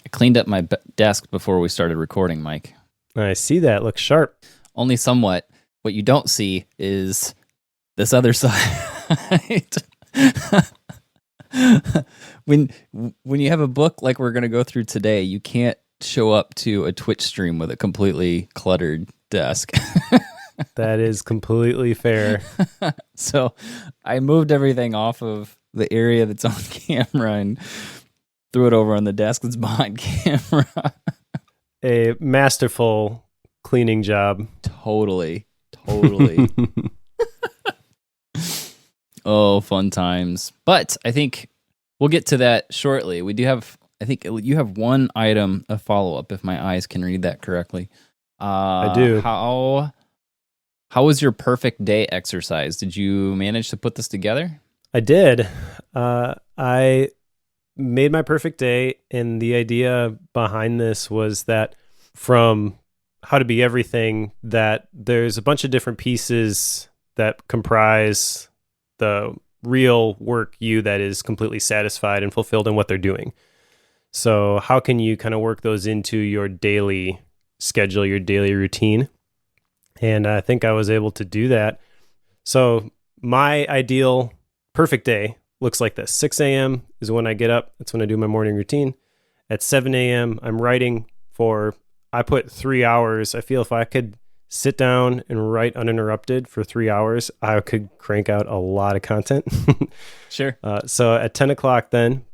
I cleaned up my desk before we started recording, Mike. I see that. Looks sharp. Only somewhat. What you don't see is this other side. When you have a book like we're going to go through today, you can't show up to a Twitch stream with a completely cluttered desk. That is completely fair. So I moved everything off of the area that's on camera and threw it over on the desk that's behind camera. A masterful cleaning job. Totally. Oh, fun times. But I think we'll get to that shortly. We do have, I think you have one item of follow-up, if my eyes can read that correctly. I do. How was your perfect day exercise? Did you manage to put this together? I did. I made my perfect day, and the idea behind this was that from How to Be Everything, that there's a bunch of different pieces that comprise the real work you that is completely satisfied and fulfilled in what they're doing. So how can you kind of work those into your daily schedule, your daily routine? And I think I was able to do that. So my ideal perfect day looks like this. 6 a.m. is when I get up. That's when I do my morning routine. At 7 a.m., I'm writing I put 3 hours. I feel if I could sit down and write uninterrupted for 3 hours, I could crank out a lot of content. Sure. So at 10 o'clock then,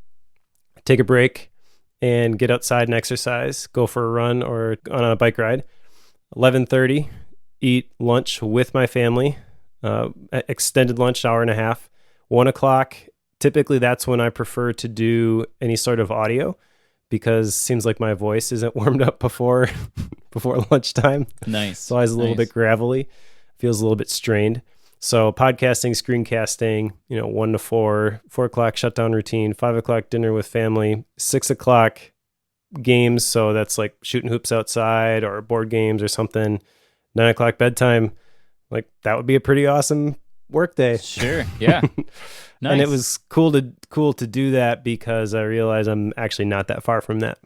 take a break and get outside and exercise, go for a run or on a bike ride. 11:30, eat lunch with my family, extended lunch, hour and a half. 1 o'clock, typically that's when I prefer to do any sort of audio, because it seems like my voice isn't warmed up before lunchtime. Nice. So I was a little bit gravelly, feels a little bit strained. So podcasting, screencasting, 1 to 4, 4 o'clock shutdown routine, 5 o'clock dinner with family, 6 o'clock games. So that's like shooting hoops outside or board games or something. 9 o'clock bedtime. Like that would be a pretty awesome work day. Sure. Yeah. Nice. And it was cool to do that because I realized I'm actually not that far from that.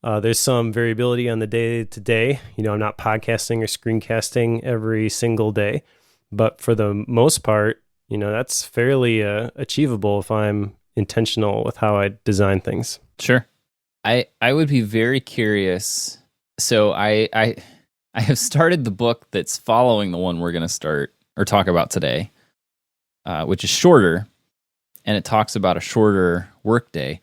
There's some variability on the day to day. I'm not podcasting or screencasting every single day, but for the most part, that's fairly achievable if I'm intentional with how I design things. Sure. I would be very curious. So I have started the book that's following the one we're going to start or talk about today, which is shorter, and it talks about a shorter workday.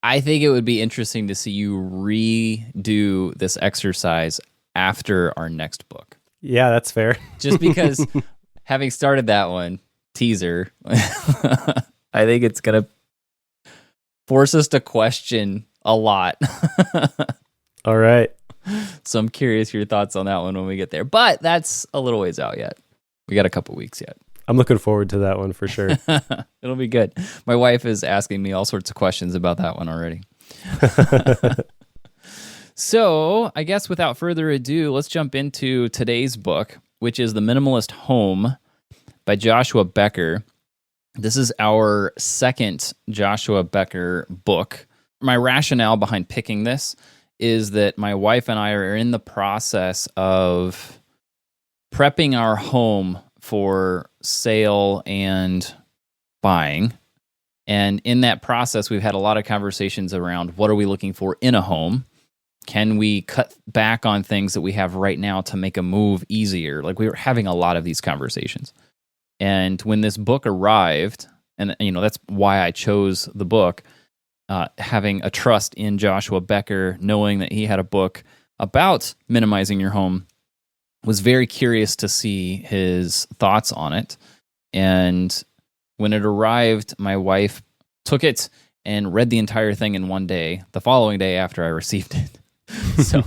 I think it would be interesting to see you redo this exercise after our next book. Yeah, that's fair. Just because having started that one, teaser, I think it's going to force us to question a lot. All right. So I'm curious your thoughts on that one when we get there. But that's a little ways out yet. We got a couple weeks yet. I'm looking forward to that one for sure. It'll be good. My wife is asking me all sorts of questions about that one already. So I guess without further ado, let's jump into today's book, which is The Minimalist Home by Joshua Becker. This is our second Joshua Becker book. My rationale behind picking this is that my wife and I are in the process of prepping our home for sale and buying. And in that process, we've had a lot of conversations around what are we looking for in a home? Can we cut back on things that we have right now to make a move easier? Like we were having a lot of these conversations. And when this book arrived, and that's why I chose the book, having a trust in Joshua Becker, knowing that he had a book about minimizing your home, was very curious to see his thoughts on it. And when it arrived, my wife took it and read the entire thing in one day, the following day after I received it. So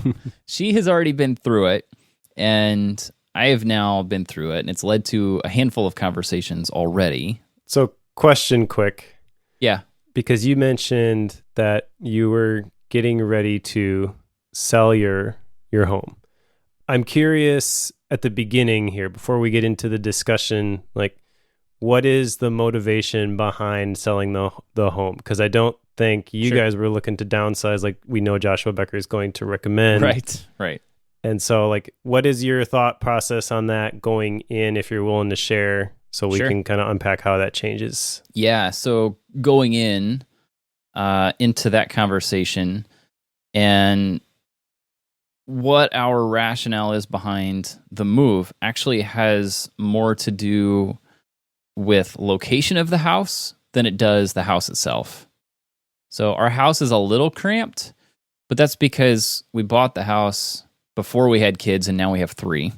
she has already been through it, and I have now been through it, and it's led to a handful of conversations already. So question quick. Yeah. Because you mentioned that you were getting ready to sell your home. I'm curious at the beginning here, before we get into the discussion, like what is the motivation behind selling the home? Because I don't think you Sure. guys were looking to downsize, like we know Joshua Becker is going to recommend. Right. And so, like, what is your thought process on that going in, if you're willing to share, so we Sure. can kind of unpack how that changes? Yeah. So going into that conversation and what our rationale is behind the move actually has more to do with location of the house than it does the house itself. So our house is a little cramped, but that's because we bought the house before we had kids and now we have 3.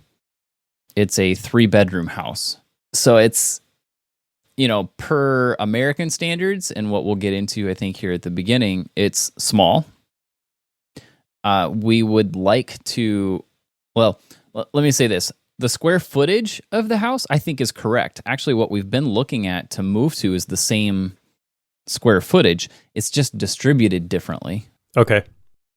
It's a 3-bedroom house. So it's, per American standards and what we'll get into, I think, here at the beginning, it's small. We would like to, let me say this. The square footage of the house, I think, is correct. Actually, what we've been looking at to move to is the same square footage. It's just distributed differently. Okay.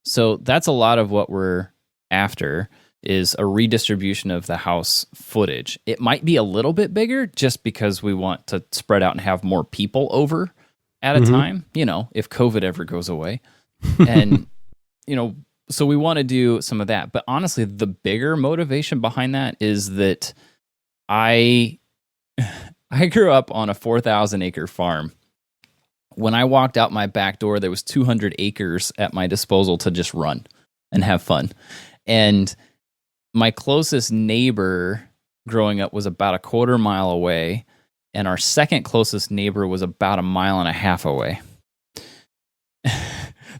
So that's a lot of what we're after, is a redistribution of the house footage. It might be a little bit bigger just because we want to spread out and have more people over at a time, if COVID ever goes away. And, so we want to do some of that. But honestly, the bigger motivation behind that is that I grew up on a 4,000 acre farm. When I walked out my back door, there was 200 acres at my disposal to just run and have fun. And my closest neighbor growing up was about a quarter mile away, and our second closest neighbor was about a mile and a half away.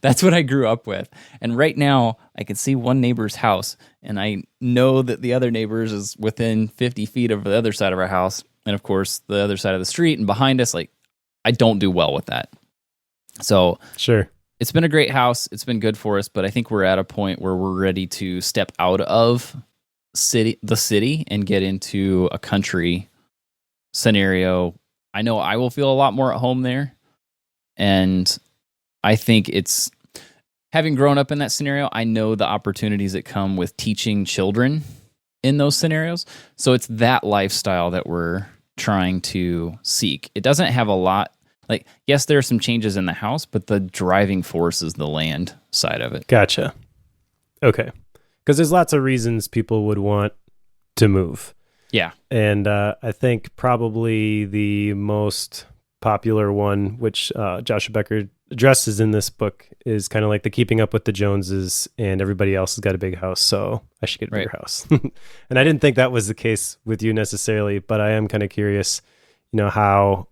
That's what I grew up with. And right now, I can see one neighbor's house, and I know that the other neighbor's is within 50 feet of the other side of our house, and of course, the other side of the street, and behind us, I don't do well with that. So Sure. It's been a great house. It's been good for us, but I think we're at a point where we're ready to step out of the city and get into a country scenario. I know I will feel a lot more at home there. And I think it's, having grown up in that scenario, I know the opportunities that come with teaching children in those scenarios. So it's that lifestyle that we're trying to seek. It doesn't have a lot. Yes, there are some changes in the house, but the driving force is the land side of it. Gotcha. Okay. Because there's lots of reasons people would want to move. Yeah. And I think probably the most popular one, which Joshua Becker addresses in this book, is kind of like the keeping up with the Joneses, and everybody else has got a big house, so I should get a bigger house. And I didn't think that was the case with you necessarily, but I am kind of curious, how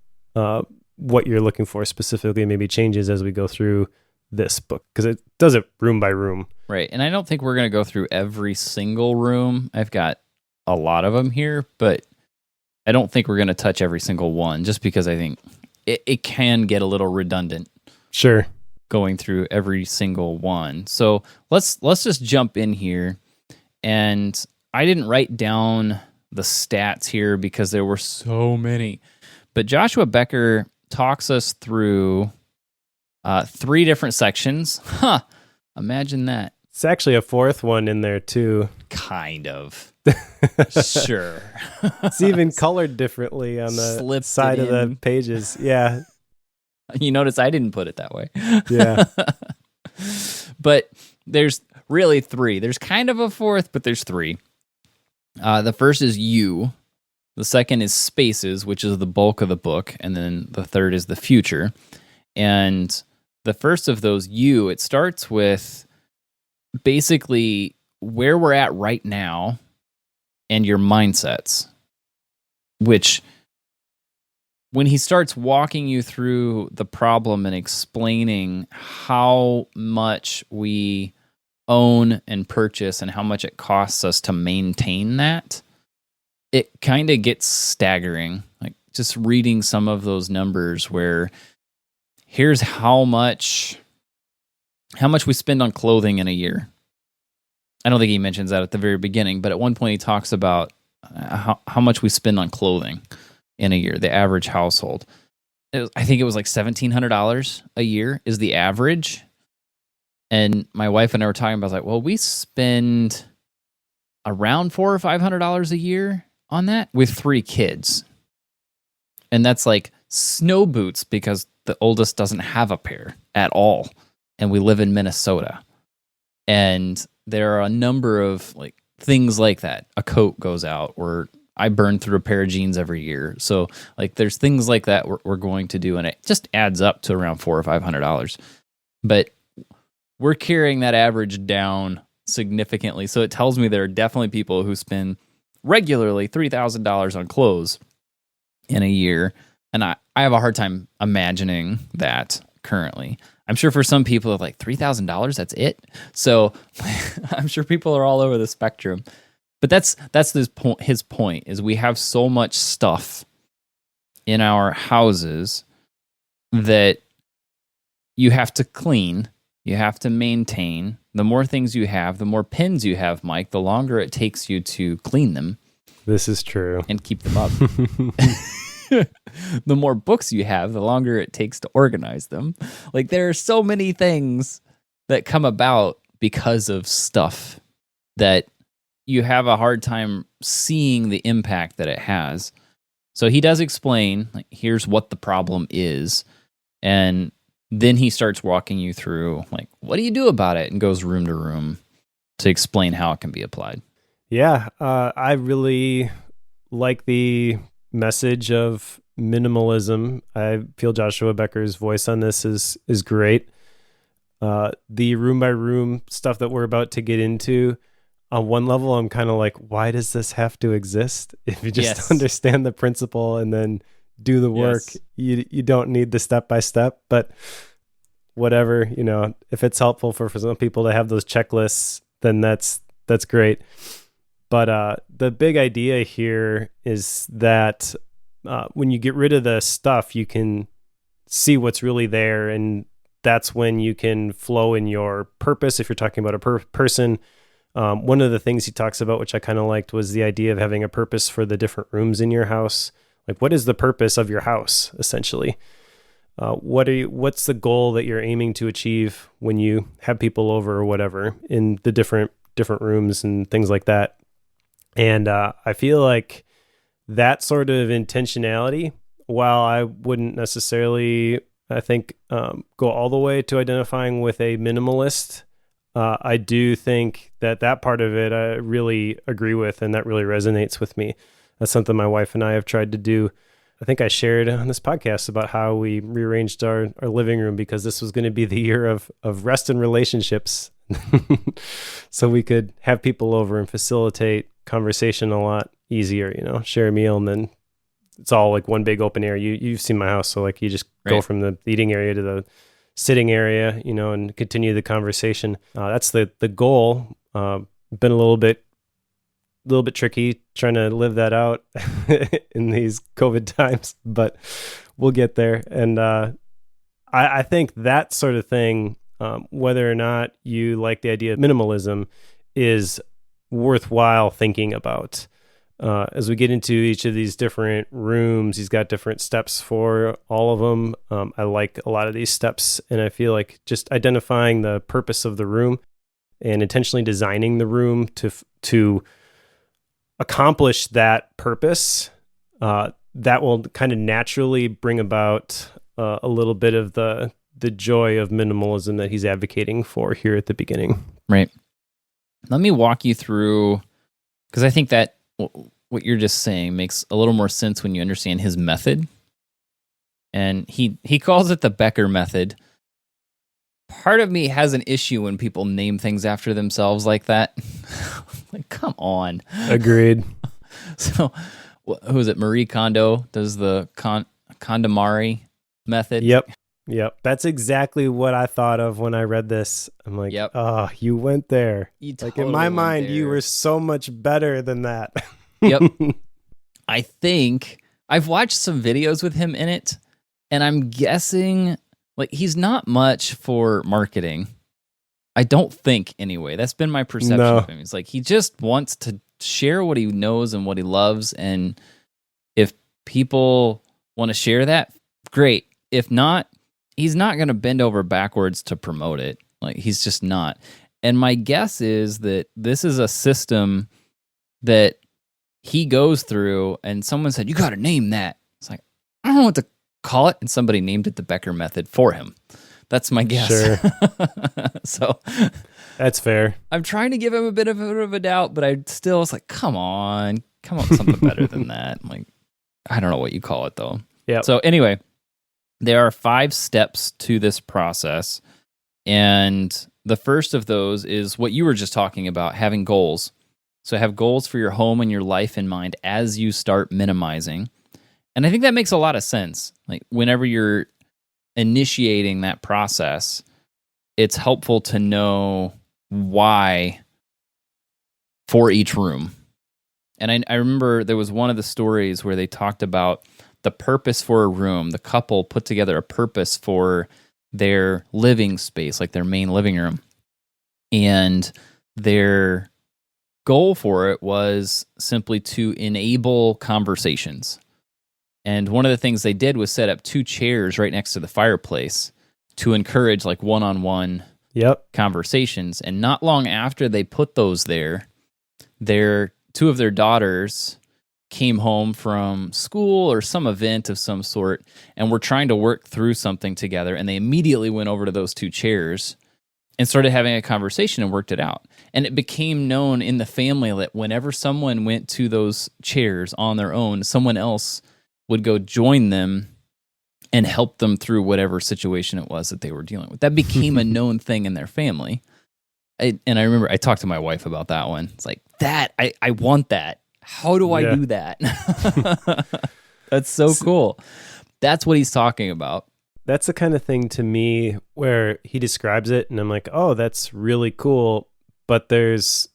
what you're looking for specifically maybe changes as we go through this book, because it does it room by room. Right. And I don't think we're going to go through every single room. I've got a lot of them here, but I don't think we're going to touch every single one, just because I think it can get a little redundant. Sure. Going through every single one. So let's just jump in here. And I didn't write down the stats here because there were so many. But Joshua Becker talks us through 3 different sections. Imagine that. It's actually a 4th one in there too. Kind of. Sure. It's even colored differently on the side of the pages. Yeah. You notice I didn't put it that way. Yeah. But there's really 3. There's kind of a 4th, but there's 3. The first is you. The second is spaces, which is the bulk of the book. And then the third is the future. And the first of those, you, it starts with basically where we're at right now and your mindsets, which when he starts walking you through the problem and explaining how much we own and purchase and how much it costs us to maintain that, it kind of gets staggering. Like just reading some of those numbers where here's how much we spend on clothing in a year. I don't think he mentions that at the very beginning, but at one point he talks about how much we spend on clothing in a year, the average household. I think it was like $1,700 a year is the average. And my wife and I were talking about, like, well, we spend around $400 or $500 a year on that with 3 kids. And that's like snow boots because the oldest doesn't have a pair at all. And we live in Minnesota. And there are a number of like things like that. A coat goes out, or I burn through a pair of jeans every year. So like there's things like that we're going to do, and it just adds up to around $400 or $500. But we're carrying that average down significantly. So it tells me there are definitely people who spend regularly $3,000 on clothes in a year. And I have a hard time imagining that currently. I'm sure for some people, it's like $3,000, that's it. So I'm sure people are all over the spectrum. But that's his point is we have so much stuff in our houses that you have to clean, you have to maintain. The more things you have, the more pins you have, Mike, the longer it takes you to clean them. This is true. And keep them up. The more books you have, the longer it takes to organize them. Like there are so many things that come about because of stuff that you have a hard time seeing the impact that it has. So he does explain, like, here's what the problem is. And then he starts walking you through, like, what do you do about it? And goes room to room to explain how it can be applied. Yeah, I really like the message of minimalism. I feel Joshua Becker's voice on this is great. The room by room stuff that we're about to get into, on one level, I'm kind of like, why does this have to exist? If you just understand the principle and then do the work, you don't need the step by step. But whatever, if it's helpful for some people to have those checklists, then that's great. But the big idea here is that when you get rid of the stuff, you can see what's really there, and that's when you can flow in your purpose. If you're talking about a person, one of the things he talks about, which I kind of liked, was the idea of having a purpose for the different rooms in your house. Like, what is the purpose of your house, essentially? What's the goal that you're aiming to achieve when you have people over or whatever in the different rooms and things like that? And I feel like that sort of intentionality, while I wouldn't necessarily, I think, go all the way to identifying with a minimalist, I do think that part of it I really agree with, and that really resonates with me. That's something my wife and I have tried to do. I think I shared on this podcast about how we rearranged our living room because this was going to be the year of rest and relationships. So we could have people over and facilitate conversation a lot easier, share a meal, and then it's all like one big open area. You've seen my house, so like you just go from the eating area to the sitting area, and continue the conversation. That's the goal. Been a little bit tricky trying to live that out in these COVID times, but we'll get there. And I think that sort of thing, whether or not you like the idea of minimalism, is worthwhile thinking about. As we get into each of these different rooms, he's got different steps for all of them. I like a lot of these steps, and I feel like just identifying the purpose of the room and intentionally designing the room to accomplish that purpose, that will kind of naturally bring about a little bit of the joy of minimalism that he's advocating for here at the beginning. Right. Let me walk you through, because I think that what you're just saying makes a little more sense when you understand his method. And he calls it the Becker method. Part of me has an issue when people name things after themselves like that. Like, come on. Agreed. So, who is it? Marie Kondo does the KondoMari method. Yep. That's exactly what I thought of when I read this. I'm like, oh, you went there. You like totally in my mind, there. you were so much better than that. Yep. I think I've watched some videos with him in it, and I'm guessing like he's not much for marketing. I don't think, anyway. That's been my perception of him. It's like he just wants to share what he knows and what he loves, and if people want to share that, great. If not, he's not going to bend over backwards to promote it. Like, he's just not. And my guess is that this is a system that he goes through, and someone said, you got to name that. It's like, I don't know what to call it, and somebody named it the Becker method for him. That's my guess. Sure. So that's fair. I'm trying to give him a bit of a doubt, but I still was like, come on with something better than that. I'm like, I don't know what you call it though. Yeah. So anyway, there are 5 steps to this process. And the first of those is what you were just talking about, having goals. So have goals for your home and your life in mind as you start minimizing. And I think that makes a lot of sense. Like whenever you're initiating that process, it's helpful to know why for each room. And I remember there was one of the stories where they talked about the purpose for a room. The couple put together a purpose for their living space, like their main living room. And their goal for it was simply to enable conversations. And one of the things they did was set up 2 chairs right next to the fireplace to encourage like one-on-one conversations. And not long after they put those there, 2 of their daughters came home from school or some event of some sort and were trying to work through something together. And they immediately went over to those 2 chairs and started having a conversation and worked it out. And it became known in the family that whenever someone went to those chairs on their own, someone else would go join them and help them through whatever situation it was that they were dealing with. That became a known thing in their family. And I remember I talked to my wife about that one. It's like, I want that. How do I do that? That's so cool. That's what he's talking about. That's the kind of thing to me where he describes it and I'm like, oh, that's really cool. But there's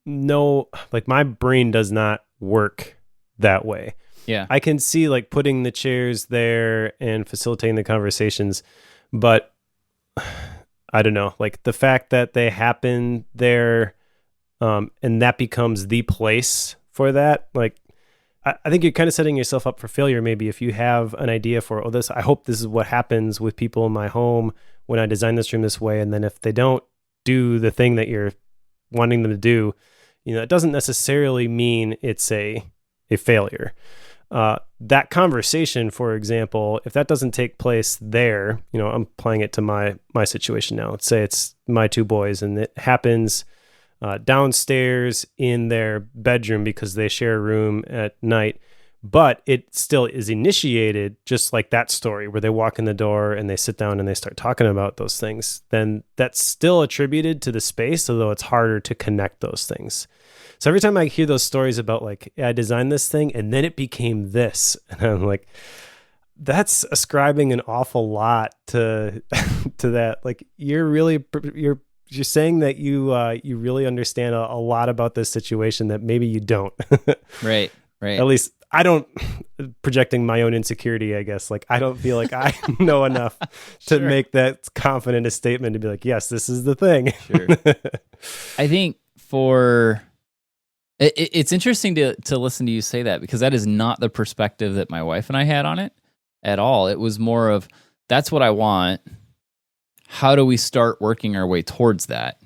no, like my brain does not work that way. Yeah. I can see like putting the chairs there and facilitating the conversations, but I don't know, like the fact that they happen there and that becomes the place for that, like I think you're kind of setting yourself up for failure maybe if you have an idea for, I hope this is what happens with people in my home when I design this room this way, and then if they don't do the thing that you're wanting them to do, it doesn't necessarily mean it's a failure. That conversation, for example, if that doesn't take place there, I'm applying it to my situation now. Let's say it's my 2 boys and it happens downstairs in their bedroom because they share a room at night, but it still is initiated just like that story where they walk in the door and they sit down and they start talking about those things. Then that's still attributed to the space, although it's harder to connect those things. So every time I hear those stories about like, I designed this thing and then it became this, and I'm like, that's ascribing an awful lot to that. Like you're saying that you really understand a lot about this situation that maybe you don't. Right. At least I don't, projecting my own insecurity, I guess. Like I don't feel like I know enough to make that confident a statement to be like, yes, this is the thing. Sure. I think it's interesting to listen to you say that, because that is not the perspective that my wife and I had on it at all. It was more of, that's what I want. How do we start working our way towards that?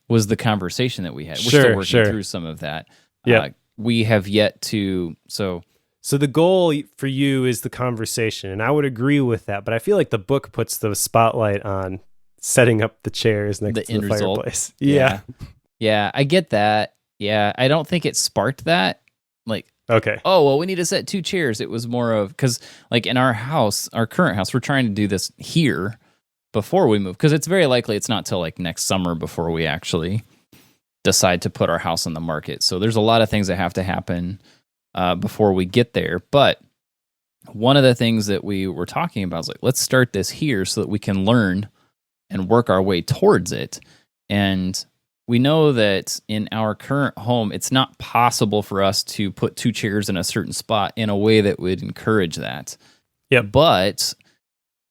Was the conversation that we had. We're still working through some of that. Yeah. We have yet to, So the goal for you is the conversation, and I would agree with that, but I feel like the book puts the spotlight on setting up the chairs next to the fireplace. Yeah. Yeah, I get that. Yeah, I don't think it sparked that. Like, okay. Oh, well, we need to set 2 chairs. It was more of, because like in our house, our current house, we're trying to do this here before we move, because it's very likely it's not till like next summer before we actually decide to put our house on the market. So there's a lot of things that have to happen before we get there. But one of the things that we were talking about is like, let's start this here so that we can learn and work our way towards it. And we know that in our current home, it's not possible for us to put 2 chairs in a certain spot in a way that would encourage that. Yeah. But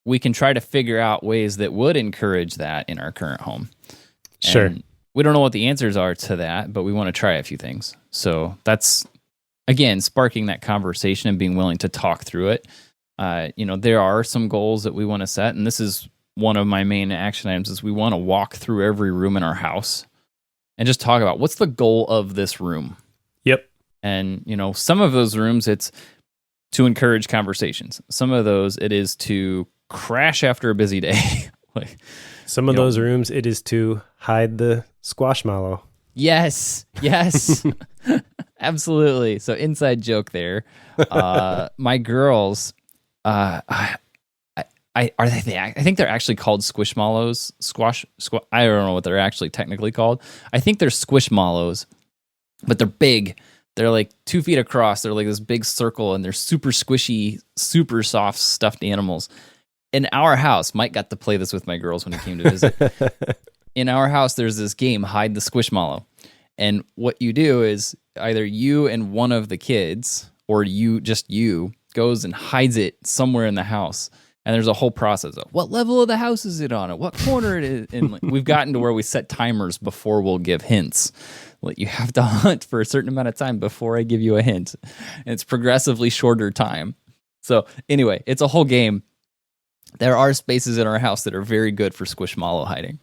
we can try to figure out ways that would encourage that in our current home. Sure. And we don't know what the answers are to that, but we want to try a few things. So that's, again, sparking that conversation and being willing to talk through it. There are some goals that we want to set, and this is one of my main action items, is we want to walk through every room in our house and just talk about what's the goal of this room. Yep. And, some of those rooms, it's to encourage conversations. Some of those, it is to crash after a busy day. Like, some of those rooms, it is to hide the squashmallow. Yes, absolutely. So inside joke there. My girls, I think they're actually called squishmallows. I don't know what they're actually technically called. I think they're squishmallows, but they're big. They're like 2 feet across. They're like this big circle, and they're super squishy, super soft stuffed animals. In our house, Mike got to play this with my girls when he came to visit. In our house, there's this game, Hide the Squishmallow. And what you do is either you and one of the kids, or you goes and hides it somewhere in the house. And there's a whole process of what level of the house is it on, at what corner it is. And we've gotten to where we set timers before we'll give hints. Like, you have to hunt for a certain amount of time before I give you a hint. And it's progressively shorter time. So anyway, it's a whole game. There are spaces in our house that are very good for squishmallow hiding.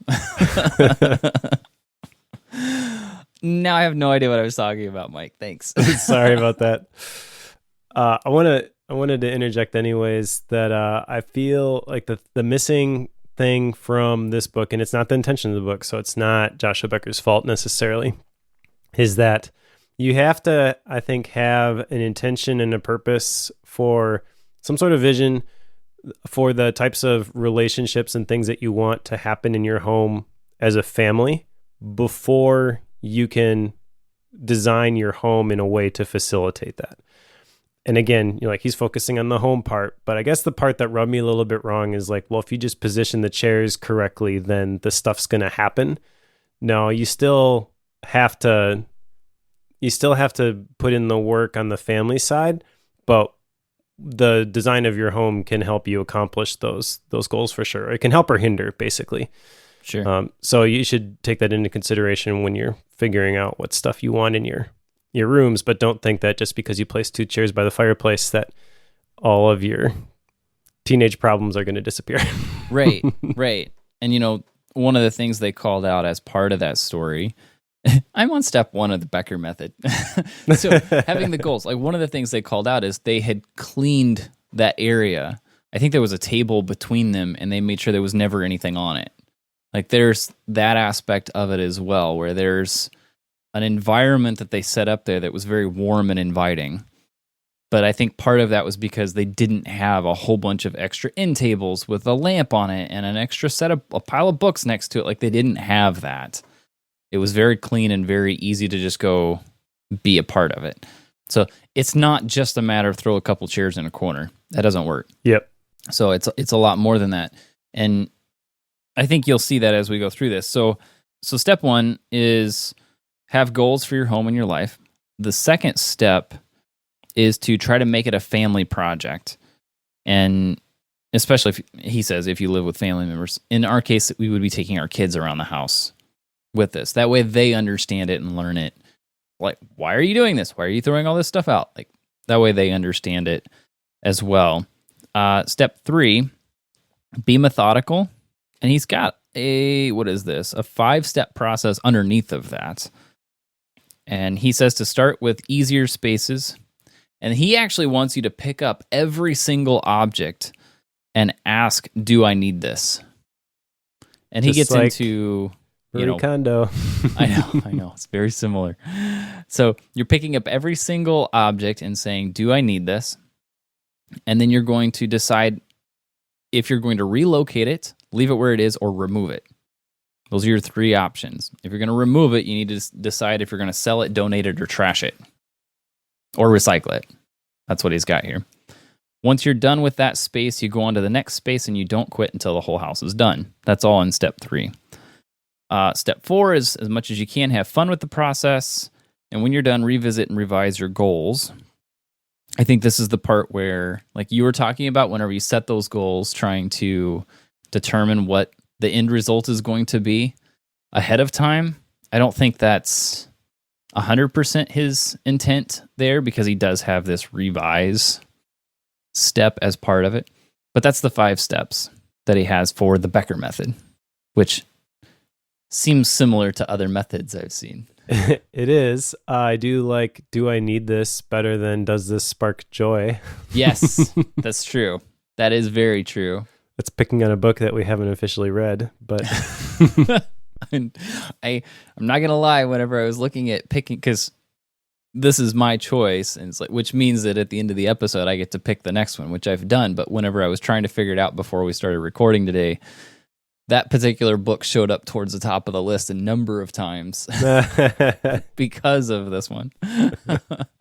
Now I have no idea what I was talking about, Mike. Thanks. Sorry about that. I wanted to interject anyways that I feel like the missing thing from this book, and it's not the intention of the book, so it's not Joshua Becker's fault necessarily, is that you have to, I think, have an intention and a purpose for some sort of vision for the types of relationships and things that you want to happen in your home as a family before you can design your home in a way to facilitate that. And again, he's focusing on the home part, but I guess the part that rubbed me a little bit wrong is like, well, if you just position the chairs correctly, then the stuff's going to happen. No, you still have to put in the work on the family side, but the design of your home can help you accomplish those goals for sure. It can help or hinder, basically. Sure. So you should take that into consideration when you're figuring out what stuff you want in your rooms, but don't think that just because you place 2 chairs by the fireplace that all of your teenage problems are going to disappear. Right. And one of the things they called out as part of that story, I'm on step 1 of the Becker method. So having the goals, like one of the things they called out is they had cleaned that area. I think there was a table between them, and they made sure there was never anything on it. Like, there's that aspect of it as well, where there's an environment that they set up there that was very warm and inviting. But I think part of that was because they didn't have a whole bunch of extra end tables with a lamp on it and an extra a pile of books next to it. Like, they didn't have that. It was very clean and very easy to just go be a part of it. So it's not just a matter of throw a couple chairs in a corner. That doesn't work. Yep. So it's a lot more than that. And I think you'll see that as we go through this. So step 1 is have goals for your home and your life. The second step is to try to make it a family project. And especially if you live with family members. In our case, we would be taking our kids around the house with this. That way they understand it and learn it. Like, why are you doing this? Why are you throwing all this stuff out? Like, that way they understand it as well. Step 3, be methodical. And he's got a 5-step process underneath of that. And he says to start with easier spaces. And he actually wants you to pick up every single object and ask, do I need this? And he gets into Kondo. I know. It's very similar. So you're picking up every single object and saying, do I need this? And then you're going to decide if you're going to relocate it, leave it where it is, or remove it. Those are your 3 options. If you're going to remove it, you need to decide if you're going to sell it, donate it, or trash it, or recycle it. That's what he's got here. Once you're done with that space, you go on to the next space, and you don't quit until the whole house is done. That's all in step 3. Step 4 is, as much as you can, have fun with the process. And when you're done, revisit and revise your goals. I think this is the part where, like you were talking about, whenever you set those goals, trying to determine what the end result is going to be ahead of time. I don't think that's 100% his intent there, because he does have this revise step as part of it. But that's the 5 steps that he has for the Becker method, which seems similar to other methods I've seen. It is. I do like "Do I Need This" better than "Does This Spark Joy." Yes, that's true. That is very true. That's picking on a book that we haven't officially read, but And I'm not gonna lie. Whenever I was looking at picking, because this is my choice, and it's like, which means that at the end of the episode, I get to pick the next one, which I've done. But whenever I was trying to figure it out before we started recording today, that particular book showed up towards the top of the list a number of times because of this one.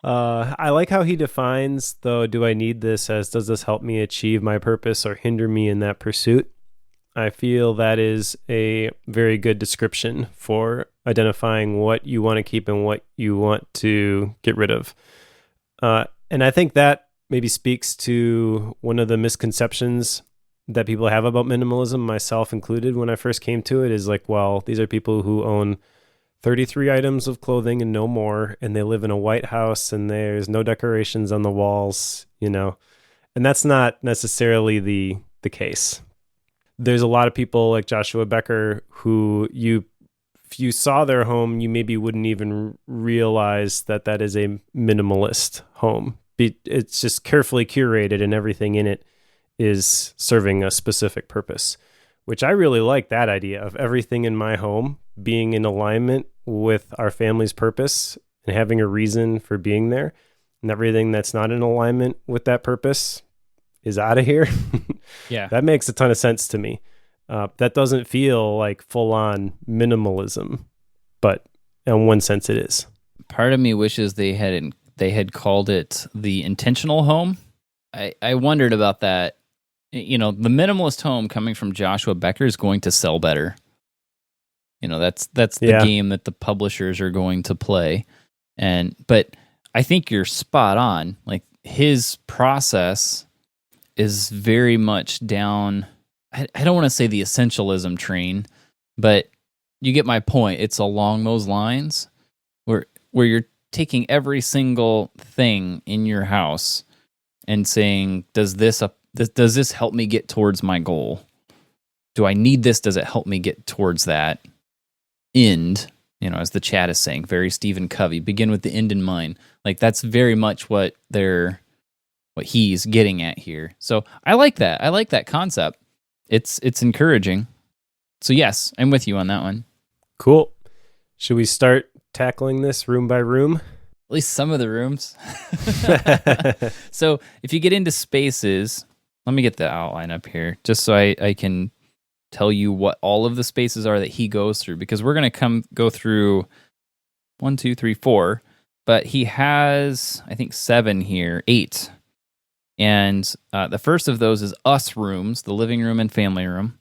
I like how he defines, though, "Do I need this" as "Does this help me achieve my purpose or hinder me in that pursuit?" I feel that is a very good description for identifying what you want to keep and what you want to get rid of. And I think that maybe speaks to one of the misconceptions that people have about minimalism, myself included, when I first came to it, is like, well, these are people who own 33 items of clothing and no more, and they live in a white house and there's no decorations on the walls, and that's not necessarily the case. There's a lot of people like Joshua Becker who if you saw their home, you maybe wouldn't even realize that that is a minimalist home. It's just carefully curated and everything in it is serving a specific purpose, which I really like that idea of everything in my home being in alignment with our family's purpose and having a reason for being there. And everything that's not in alignment with that purpose is out of here. Yeah. That makes a ton of sense to me. That doesn't feel like full on minimalism, but in one sense it is. Part of me wishes they had called it the intentional home. I wondered about that. The minimalist home coming from Joshua Becker is going to sell better. That's the game that the publishers are going to play. But I think you're spot on. Like, his process is very much down. I don't want to say the essentialism train, but you get my point. It's along those lines where you're taking every single thing in your house and saying, does this help me get towards my goal? Do I need this? Does it help me get towards that end? As the chat is saying, very Stephen Covey, begin with the end in mind. Like, that's very much what he's getting at here. So I like that. I like that concept. It's encouraging. So yes, I'm with you on that one. Cool. Should we start tackling this room by room? At least some of the rooms. So if you get into spaces, let me get the outline up here just so I can tell you what all of the spaces are that he goes through, because we're going to go through 1, 2, 3, 4, but he has, I think, 8. And the first of those is us rooms, the living room and family room.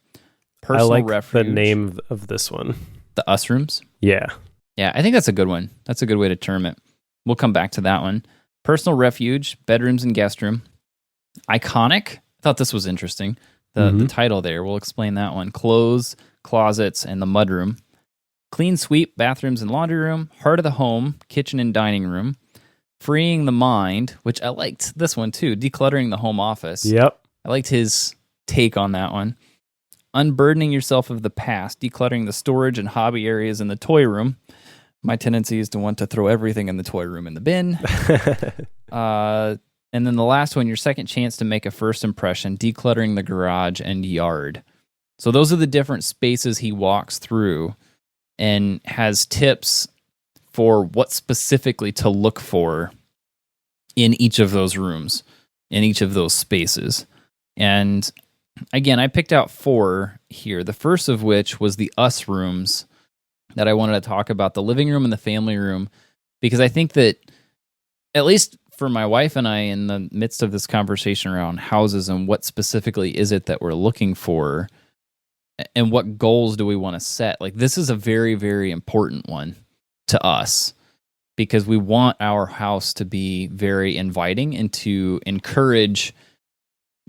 Personal I like refuge. the name of this one. The us rooms? Yeah. Yeah, I think that's a good one. That's a good way to term it. We'll come back to that one. Personal refuge, bedrooms and guest room. Iconic. I thought this was interesting. The title there. We'll explain that one. Clothes, closets, and the mudroom. Clean sweep, bathrooms and laundry room. Heart of the home, kitchen and dining room. Freeing the mind, which I liked this one too. Decluttering the home office. Yep. I liked his take on that one. Unburdening yourself of the past. Decluttering the storage and hobby areas in the toy room. My tendency is to want to throw everything in the toy room in the bin. And then the last one, your second chance to make a first impression, decluttering the garage and yard. So those are the different spaces he walks through and has tips for what specifically to look for in each of those rooms, in each of those spaces. And again, I picked out 4 here, the first of which was the us rooms that I wanted to talk about, the living room and the family room, because I think that, at least for my wife and I, in the midst of this conversation around houses and what specifically is it that we're looking for and what goals do we want to set, like, this is a very, very important one to us, because we want our house to be very inviting and to encourage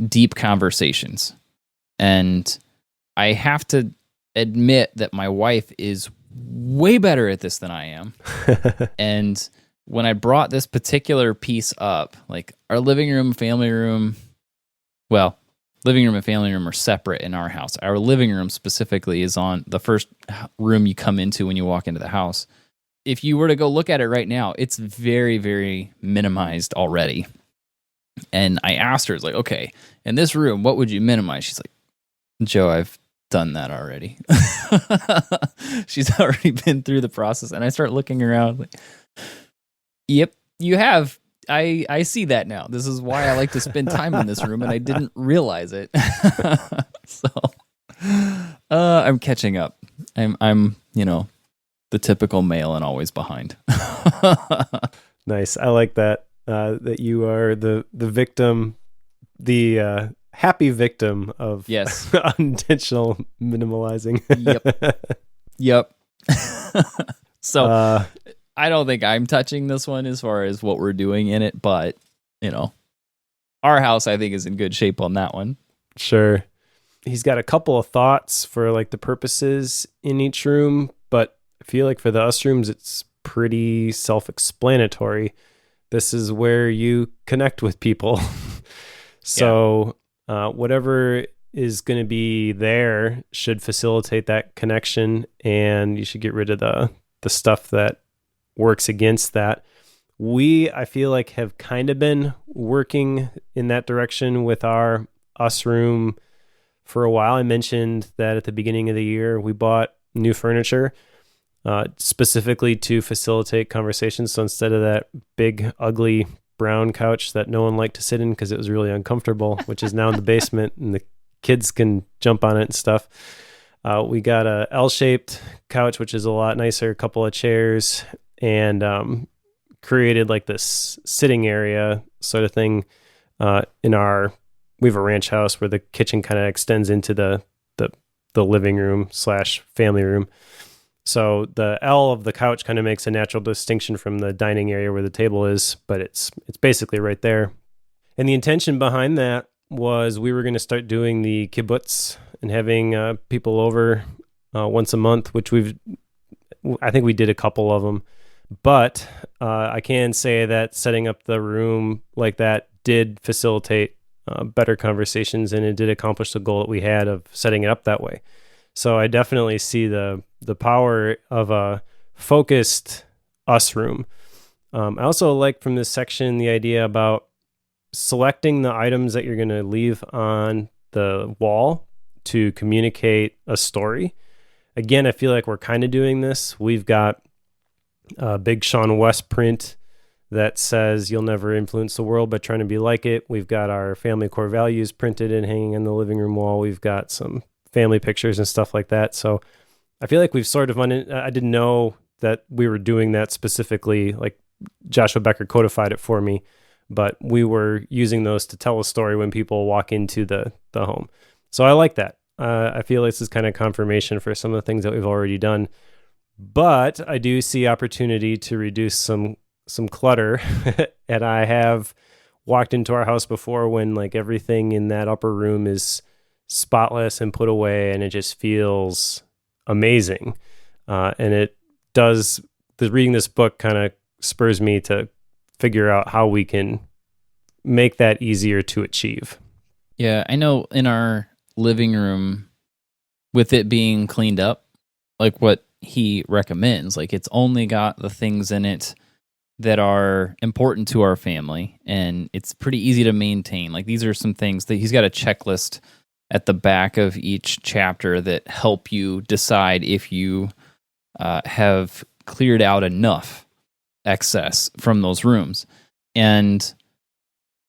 deep conversations. And I have to admit that my wife is way better at this than I am. And when I brought this particular piece up, like, our living room, family room, well, living room and family room are separate in our house. Our living room specifically is on the first room you come into when you walk into the house. if you were to go look at it right now, it's very, very minimized already. And I asked her, it's like, okay, in this room, what would you minimize? She's like, Joe, I've done that already. She's already been through the process. And I start looking around like, yep, you have. I see that now. This is why I like to spend time in this room, and I didn't realize it. So I'm catching up. I'm the typical male and always behind. Nice. I like that. That you are the victim, the happy victim of yes. unintentional minimalizing. Yep. So I don't think I'm touching this one as far as what we're doing in it, but our house I think is in good shape on that one. Sure. He's got a couple of thoughts for like the purposes in each room, but I feel like for the us rooms it's pretty self-explanatory. This is where you connect with people. So whatever is going to be there should facilitate that connection, and you should get rid of the stuff that works against that. I feel like, have kind of been working in that direction with our us room for a while. I mentioned that at the beginning of the year, we bought new furniture specifically to facilitate conversations. So instead of that big, ugly brown couch that no one liked to sit in because it was really uncomfortable, which is now in the basement and the kids can jump on it and stuff, we got a L-shaped couch, which is a lot nicer, a couple of chairs, and created like this sitting area sort of thing we have a ranch house where the kitchen kind of extends into the living room / family room. So the L of the couch kind of makes a natural distinction from the dining area where the table is, but it's basically right there. And the intention behind that was we were going to start doing the kibbutz and having people over once a month, which I think we did a couple of them. But I can say that setting up the room like that did facilitate better conversations, and it did accomplish the goal that we had of setting it up that way. So I definitely see the power of a focused us room. I also like from this section the idea about selecting the items that you're going to leave on the wall to communicate a story. Again, I feel like we're kind of doing this. We've got a big Sean West print that says you'll never influence the world by trying to be like it. We've got our family core values printed and hanging on the living room wall. We've got some family pictures and stuff like that. So I feel like we've sort of I didn't know that we were doing that specifically, like Joshua Becker codified it for me, but we were using those to tell a story when people walk into the home. So I like that. I feel this is kind of confirmation for some of the things that we've already done, but I do see opportunity to reduce some clutter. And I have walked into our house before when like everything in that upper room is spotless and put away, and it just feels amazing. And it does, reading this book kind of spurs me to figure out how we can make that easier to achieve. Yeah, I know in our living room, with it being cleaned up, like what he recommends, like it's only got the things in it that are important to our family, and it's pretty easy to maintain. Like these are some things that he's got a checklist at the back of each chapter that help you decide if you have cleared out enough excess from those rooms. And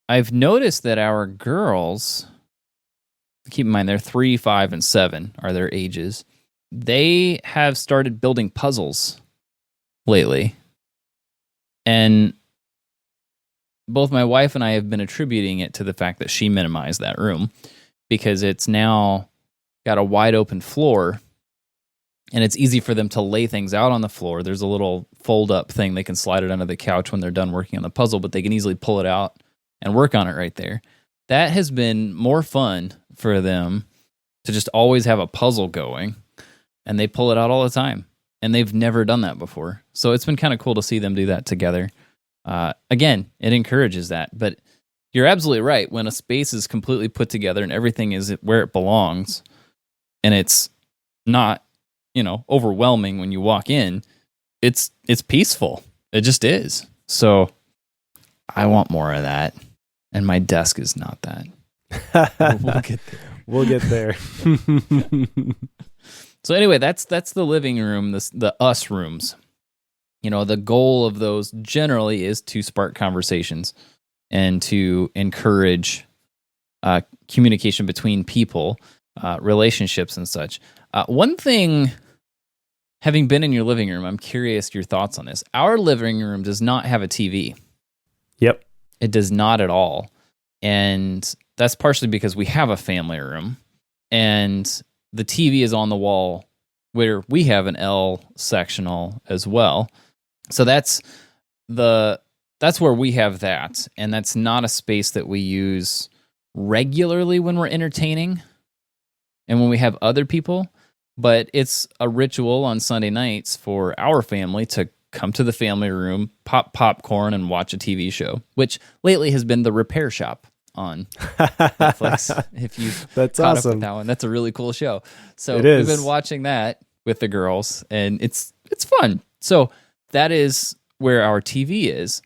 I've noticed that our girls, keep in mind they're 3, 5, and 7 are their ages, they have started building puzzles lately. And both my wife and I have been attributing it to the fact that she minimized that room, because it's now got a wide open floor and it's easy for them to lay things out on the floor. There's a little fold up thing. They can slide it under the couch when they're done working on the puzzle, but they can easily pull it out and work on it right there. That has been more fun for them to just always have a puzzle going, and they pull it out all the time. And they've never done that before. So it's been kind of cool to see them do that together. Again, it encourages that. But you're absolutely right. When a space is completely put together and everything is where it belongs, and it's not, overwhelming when you walk in, it's peaceful. It just is. So I want more of that. And my desk is not that. We'll get there. We'll get there. So anyway, that's the living room, the us rooms. The goal of those generally is to spark conversations and to encourage communication between people, relationships and such. One thing, having been in your living room, I'm curious your thoughts on this. Our living room does not have a TV. Yep. It does not at all. And that's partially because we have a family room and the TV is on the wall where we have an L sectional as well. So that's where we have that. And that's not a space that we use regularly when we're entertaining and when we have other people. But it's a ritual on Sunday nights for our family to come to the family room, pop popcorn, and watch a TV show, which lately has been The Repair Shop on Netflix. If you've That's caught awesome. up with that one, that's a really cool show. So It is. we've been watching that with the girls, and it's fun. So that is where our TV is.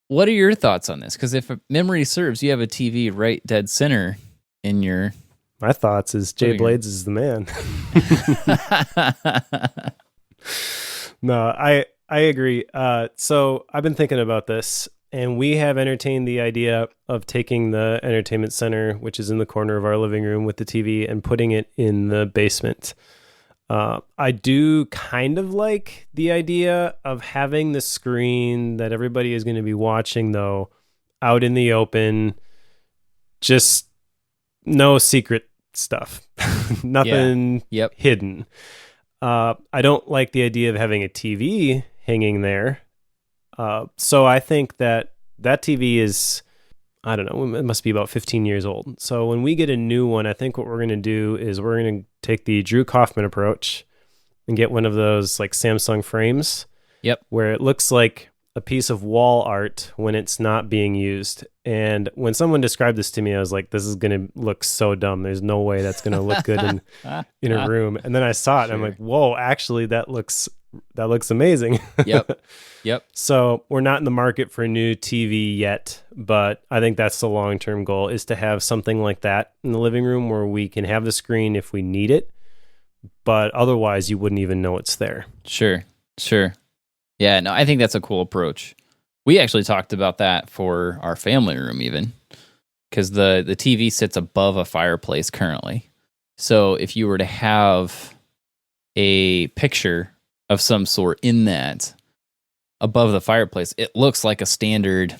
What are your thoughts on this? Because if memory serves, you have a TV right dead center in your... My thoughts is Jay Living room. Blades is the man. No, I agree. So I've been thinking about this, and we have entertained the idea of taking the entertainment center, which is in the corner of our living room with the TV, and putting it in the basement. I do kind of like the idea of having the screen that everybody is going to be watching, though, out in the open, just no secret stuff, nothing hidden. I don't like the idea of having a TV hanging there. So I think that TV is, I don't know, it must be about 15 years old. So when we get a new one, I think what we're going to do is we're going to take the Drew Kaufman approach and get one of those like Samsung frames. Yep. Where it looks like a piece of wall art when it's not being used. And when someone described this to me, I was like, this is going to look so dumb. There's no way that's going to look good in a room. And then I saw it and I'm like, whoa, actually that looks amazing. Yep. So we're not in the market for a new TV yet, but I think that's the long-term goal, is to have something like that in the living room where we can have the screen if we need it, but otherwise you wouldn't even know it's there. Sure. Yeah, no, I think that's a cool approach. We actually talked about that for our family room even, because the TV sits above a fireplace currently. So if you were to have a picture of some sort in that above the fireplace, it looks like a standard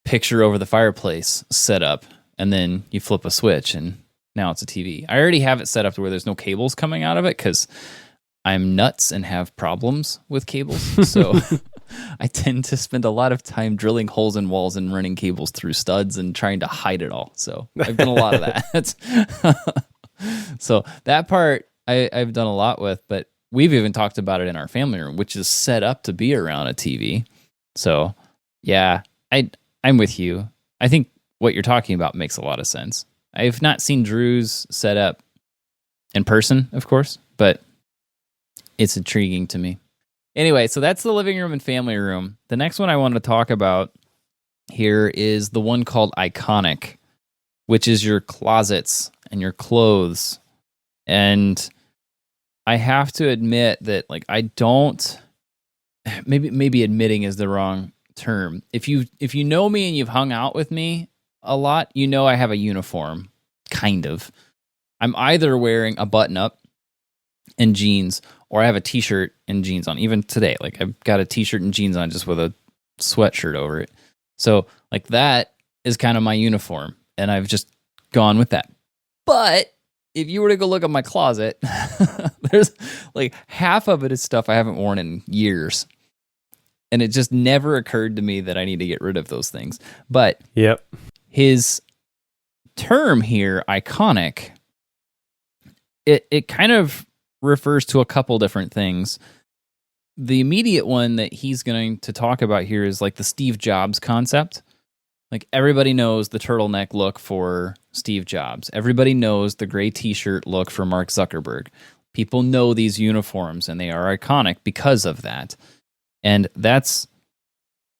picture over the fireplace setup, and then you flip a switch and now it's a TV. I already have it set up to where there's no cables coming out of it because I'm nuts and have problems with cables. So I tend to spend a lot of time drilling holes in walls and running cables through studs and trying to hide it all. So I've done a lot of that. So that part I've done a lot with, but we've even talked about it in our family room, which is set up to be around a TV. So yeah, I'm with you. I think what you're talking about makes a lot of sense. I've not seen Drew's set up in person, of course, but it's intriguing to me. Anyway, so that's the living room and family room. The next one I want to talk about here is the one called Iconic, which is your closets and your clothes. And I have to admit that, like, I don't, maybe admitting is the wrong term. If you know me and you've hung out with me a lot, you know I have a uniform, kind of. I'm either wearing a button-up and jeans, or I have a t-shirt and jeans on. Even today, like, I've got a t-shirt and jeans on just with a sweatshirt over it. So, like, that is kind of my uniform, and I've just gone with that. But if you were to go look at my closet, there's like half of it is stuff I haven't worn in years. And it just never occurred to me that I need to get rid of those things. But his term here, iconic, it kind of refers to a couple different things. The immediate one that he's going to talk about here is like the Steve Jobs concept. Like, everybody knows the turtleneck look for Steve Jobs. Everybody knows the gray t-shirt look for Mark Zuckerberg. People know these uniforms and they are iconic because of that. And that's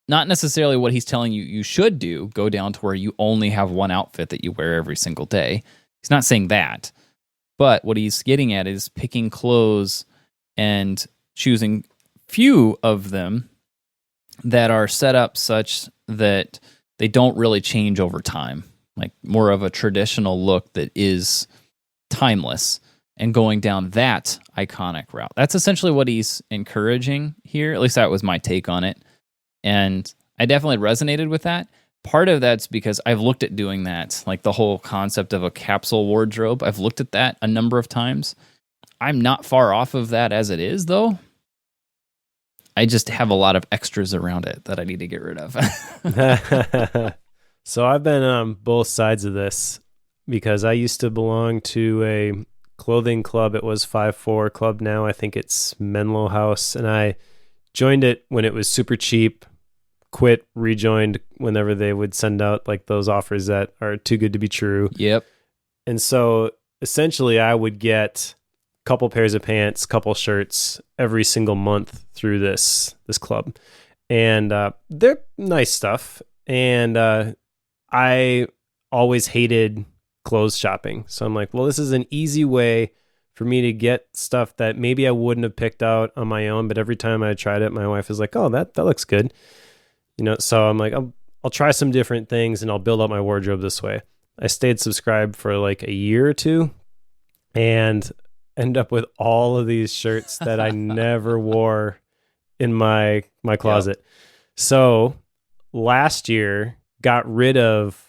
not necessarily what he's telling you you should do, go down to where you only have one outfit that you wear every single day. He's not saying that. But what he's getting at is picking clothes and choosing few of them that are set up such that they don't really change over time. Like more of a traditional look that is timeless, and going down that iconic route. That's essentially what he's encouraging here. At least that was my take on it. And I definitely resonated with that. Part of that's because I've looked at doing that, like the whole concept of a capsule wardrobe. I've looked at that a number of times. I'm not far off of that as it is, though. I just have a lot of extras around it that I need to get rid of. So I've been on both sides of this because I used to belong to a clothing club. It was 5'4" club. Now I think it's Menlo House. And I joined it when it was super cheap, quit, rejoined whenever they would send out like those offers that are too good to be true. Yep. And so essentially I would get a couple pairs of pants, couple shirts every single month through this club. And they're nice stuff. And I always hated clothes shopping. So I'm like, well, this is an easy way for me to get stuff that maybe I wouldn't have picked out on my own. But every time I tried it, my wife is like, oh, that looks good. You know, so I'm like, I'll try some different things and I'll build up my wardrobe this way. I stayed subscribed for like a year or two and end up with all of these shirts that I never wore in my closet. Yep. So last year got rid of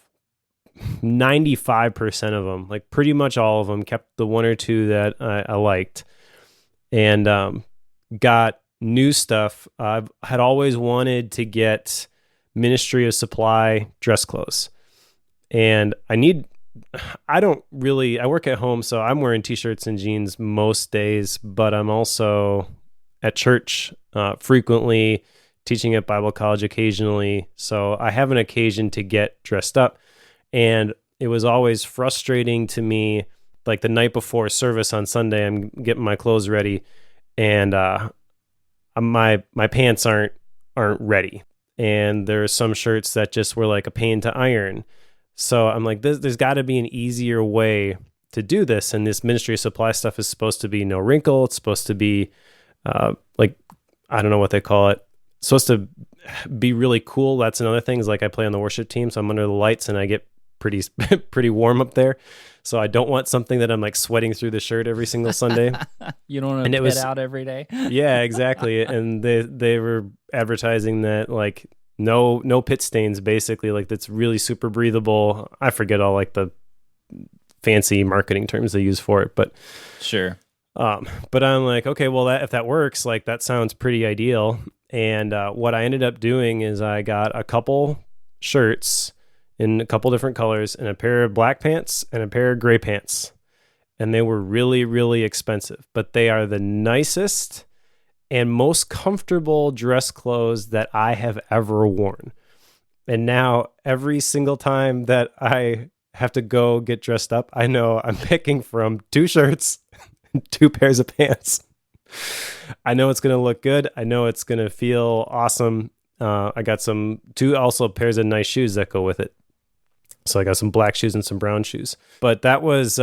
95% of them, like pretty much all of them, kept the one or two that I liked, and got new stuff. I had always wanted to get Ministry of Supply dress clothes, and I work at home, so I'm wearing t-shirts and jeans most days, but I'm also at church frequently, teaching at Bible college occasionally, so I have an occasion to get dressed up. And it was always frustrating to me, like the night before service on Sunday, I'm getting my clothes ready, and my pants aren't ready. And there are some shirts that just were like a pain to iron. So I'm like, there's got to be an easier way to do this. And this Ministry of Supply stuff is supposed to be no wrinkle. It's supposed to be like, I don't know what they call it. It's supposed to be really cool. That's another thing, is like I play on the worship team, so I'm under the lights and I get pretty warm up there. So I don't want something that I'm like sweating through the shirt every single Sunday. You don't want to pit out every day. Yeah, exactly. And they were advertising that like no pit stains, basically, like that's really super breathable. I forget all like the fancy marketing terms they use for it, but sure. But I'm like, okay, well, if that works, like that sounds pretty ideal. And what I ended up doing is I got a couple shirts in a couple different colors and a pair of black pants and a pair of gray pants. And they were really, really expensive, but they are the nicest and most comfortable dress clothes that I have ever worn. And now every single time that I have to go get dressed up, I know I'm picking from 2 shirts and 2 pairs of pants. I know it's going to look good. I know it's going to feel awesome. I got 2 also pairs of nice shoes that go with it. So I got some black shoes and some brown shoes. But that was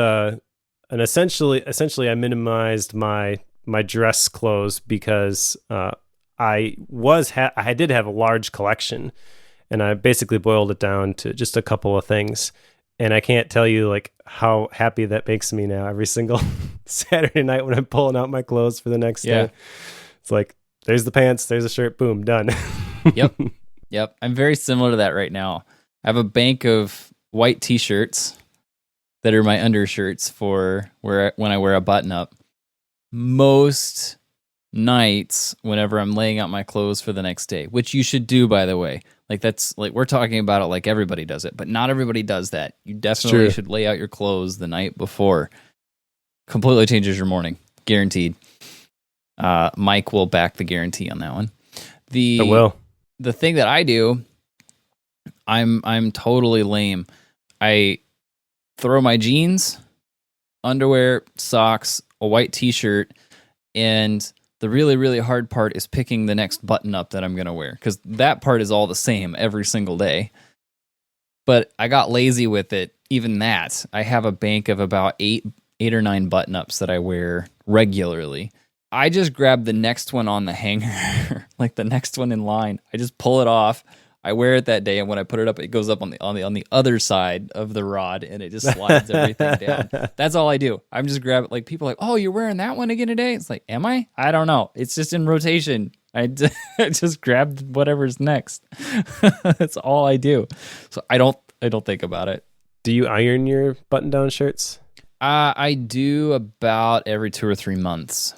essentially I minimized my dress clothes because I did have a large collection, and I basically boiled it down to just a couple of things. And I can't tell you like how happy that makes me now every single Saturday night when I'm pulling out my clothes for the next day. It's like, there's the pants, there's a shirt, boom, done. Yep. I'm very similar to that right now. I have a bank of white t-shirts that are my undershirts for when I wear a button up. Most nights whenever I'm laying out my clothes for the next day, which you should do, by the way. Like that's like, we're talking about it like everybody does it, but not everybody does that. You definitely should lay out your clothes the night before. Completely changes your morning. Guaranteed. Mike will back the guarantee on that one. I will. The thing that I do, I'm totally lame. I throw my jeans underwear, socks, a white t-shirt, and the really, really hard part is picking the next button up that I'm going to wear, because that part is all the same every single day. But I got lazy with it. Even that, I have a bank of about eight or nine button-ups that I wear regularly. I just grab the next one on the hanger, like the next one in line. I just pull it off. I wear it that day, and when I put it up, it goes up on the other side of the rod, and it just slides everything down. That's all I do. I'm just grab it. Like, people are like, oh, you're wearing that one again today? It's like, am I? I don't know. It's just in rotation. I just grabbed whatever's next. That's all I do. So I don't think about it. Do you iron your button-down shirts? I do about every 2 or 3 months.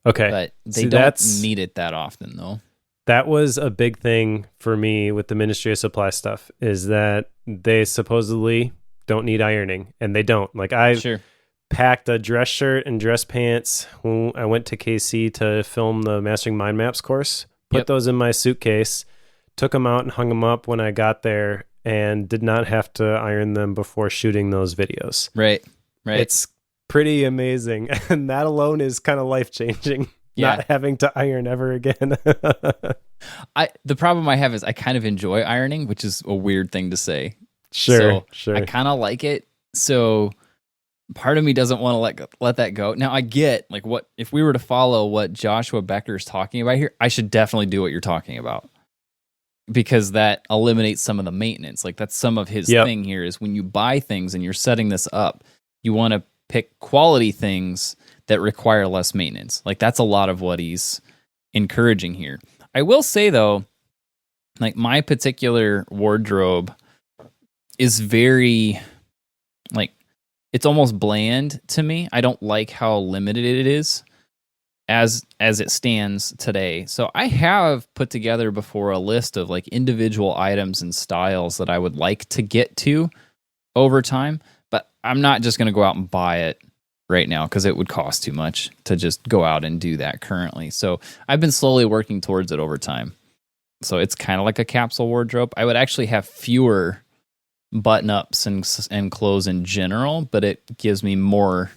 Okay. But they don't need it that often, though. That was a big thing for me with the Ministry of Supply stuff, is that they supposedly don't need ironing, and they don't. Like, I packed a dress shirt and dress pants when I went to KC to film the Mastering Mind Maps course, put those in my suitcase, took them out and hung them up when I got there, and did not have to iron them before shooting those videos. Right. It's pretty amazing, and that alone is kind of life-changing. Not having to iron ever again. The problem I have is I kind of enjoy ironing, which is a weird thing to say. Sure. I kind of like it. So part of me doesn't want to let that go. Now I get, like, what if we were to follow what Joshua Becker is talking about here, I should definitely do what you're talking about, because that eliminates some of the maintenance. Like, that's some of his thing here, is when you buy things and you're setting this up, you want to pick quality things that require less maintenance. Like, that's a lot of what he's encouraging here. I will say, though, like, my particular wardrobe is very, like, it's almost bland to me. I don't like how limited it is as it stands today. So I have put together before a list of, like, individual items and styles that I would like to get to over time, but I'm not just going to go out and buy it right now, because it would cost too much to just go out and do that currently. So I've been slowly working towards it over time. So it's kind of like a capsule wardrobe. I would actually have fewer button-ups and clothes in general, but it gives me more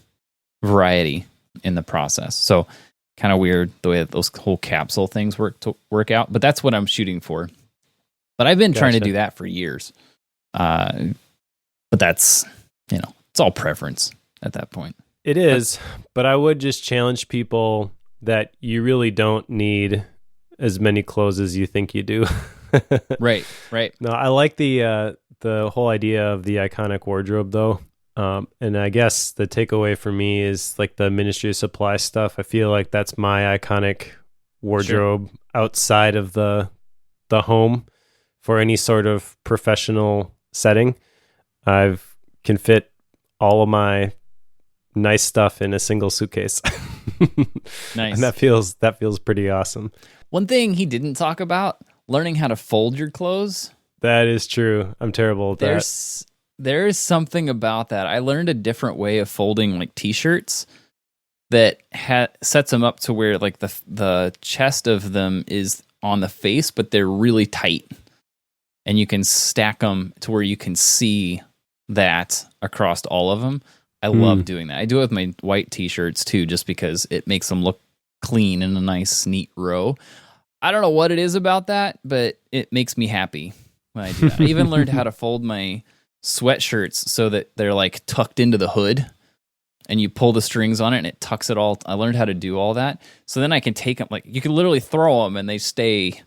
variety in the process. So kind of weird the way that those whole capsule things work out, but that's what I'm shooting for. But I've been trying to do that for years. But that's, it's all preference at that point. It is, but I would just challenge people that you really don't need as many clothes as you think you do. Right. No, I like the whole idea of the iconic wardrobe, though. And I guess the takeaway for me is, like, the Ministry of Supply stuff. I feel like that's my iconic wardrobe outside of the home for any sort of professional setting. I can fit all of my nice stuff in a single suitcase. Nice. And that feels pretty awesome. One thing he didn't talk about, learning how to fold your clothes. That is true. I'm terrible at that. There is something about that. I learned a different way of folding, like, t-shirts that sets them up to where, like, the chest of them is on the face, but they're really tight, and you can stack them to where you can see that across all of them. I love doing that. I do it with my white t-shirts too, just because it makes them look clean in a nice, neat row. I don't know what it is about that, but it makes me happy when I do that. I even learned how to fold my sweatshirts so that they're, like, tucked into the hood, and you pull the strings on it and it tucks it all. I learned how to do all that. So then I can take them, like, you can literally throw them and they stay.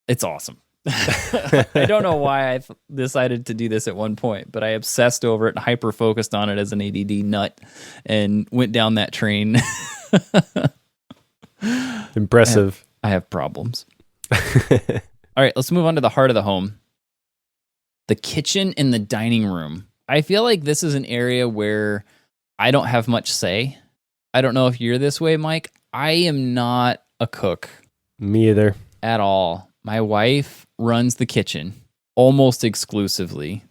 It's awesome. I don't know why I decided to do this at one point, but I obsessed over it and hyper focused on it as an ADD nut and went down that train. Impressive. I have problems. All right, let's move on to the heart of the home. The kitchen and the dining room. I feel like this is an area where I don't have much say. I don't know if you're this way, Mike. I am not a cook. Me either. At all. My wife runs the kitchen almost exclusively.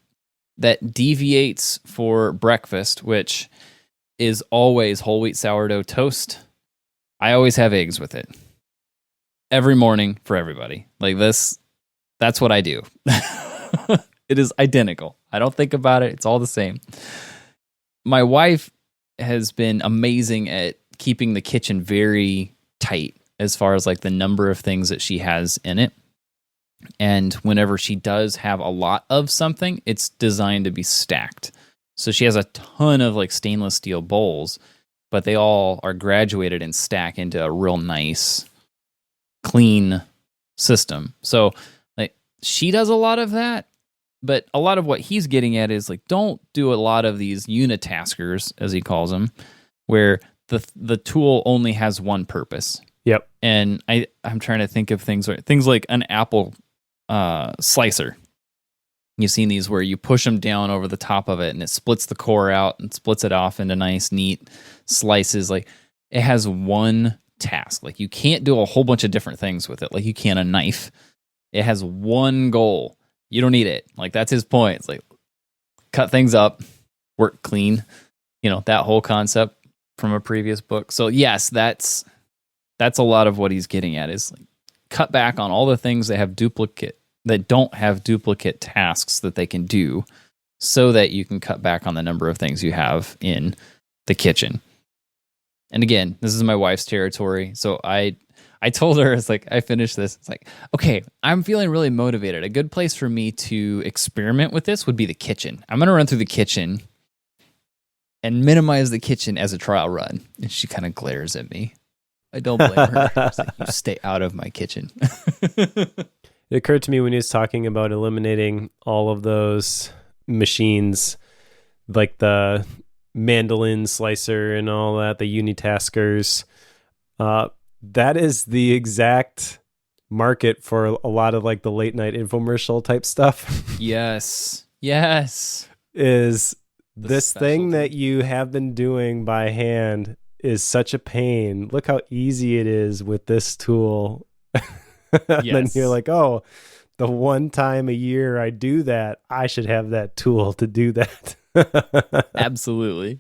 That deviates for breakfast, which is always whole wheat sourdough toast. I always have eggs with it. Every morning for everybody. Like this, that's what I do. It is identical. I don't think about it. It's all the same. My wife has been amazing at keeping the kitchen very tight as far as like the number of things that she has in it. And whenever she does have a lot of something, it's designed to be stacked. So she has a ton of like stainless steel bowls, but they all are graduated and stack into a real nice, clean system. So like she does a lot of that, but a lot of what he's getting at is like, don't do a lot of these unitaskers, as he calls them, where the tool only has one purpose. Yep. And I'm trying to think of things like an apple slicer. You've seen these where you push them down over the top of it and it splits the core out and splits it off into nice, neat slices. Like it has one task. Like you can't do a whole bunch of different things with it. Like you can a knife. It has one goal. You don't need it. Like that's his point. It's like cut things up, work clean. You know, that whole concept from a previous book. So yes, that's a lot of what he's getting at is like cut back on all the things that don't have duplicate tasks that they can do so that you can cut back on the number of things you have in the kitchen. And again, this is my wife's territory. So I told her, it's like, I finished this. It's like, okay, I'm feeling really motivated. A good place for me to experiment with this would be the kitchen. I'm going to run through the kitchen and minimize the kitchen as a trial run. And she kind of glares at me. I don't blame her. It's like, you stay out of my kitchen. It occurred to me when he was talking about eliminating all of those machines, like the mandolin slicer and all that, the unitaskers. That is the exact market for a lot of like the late night infomercial type stuff. Yes. Is this thing that you have been doing by hand is such a pain. Look how easy it is with this tool. And then you're like, oh, the one time a year I do that, I should have that tool to do that. Absolutely.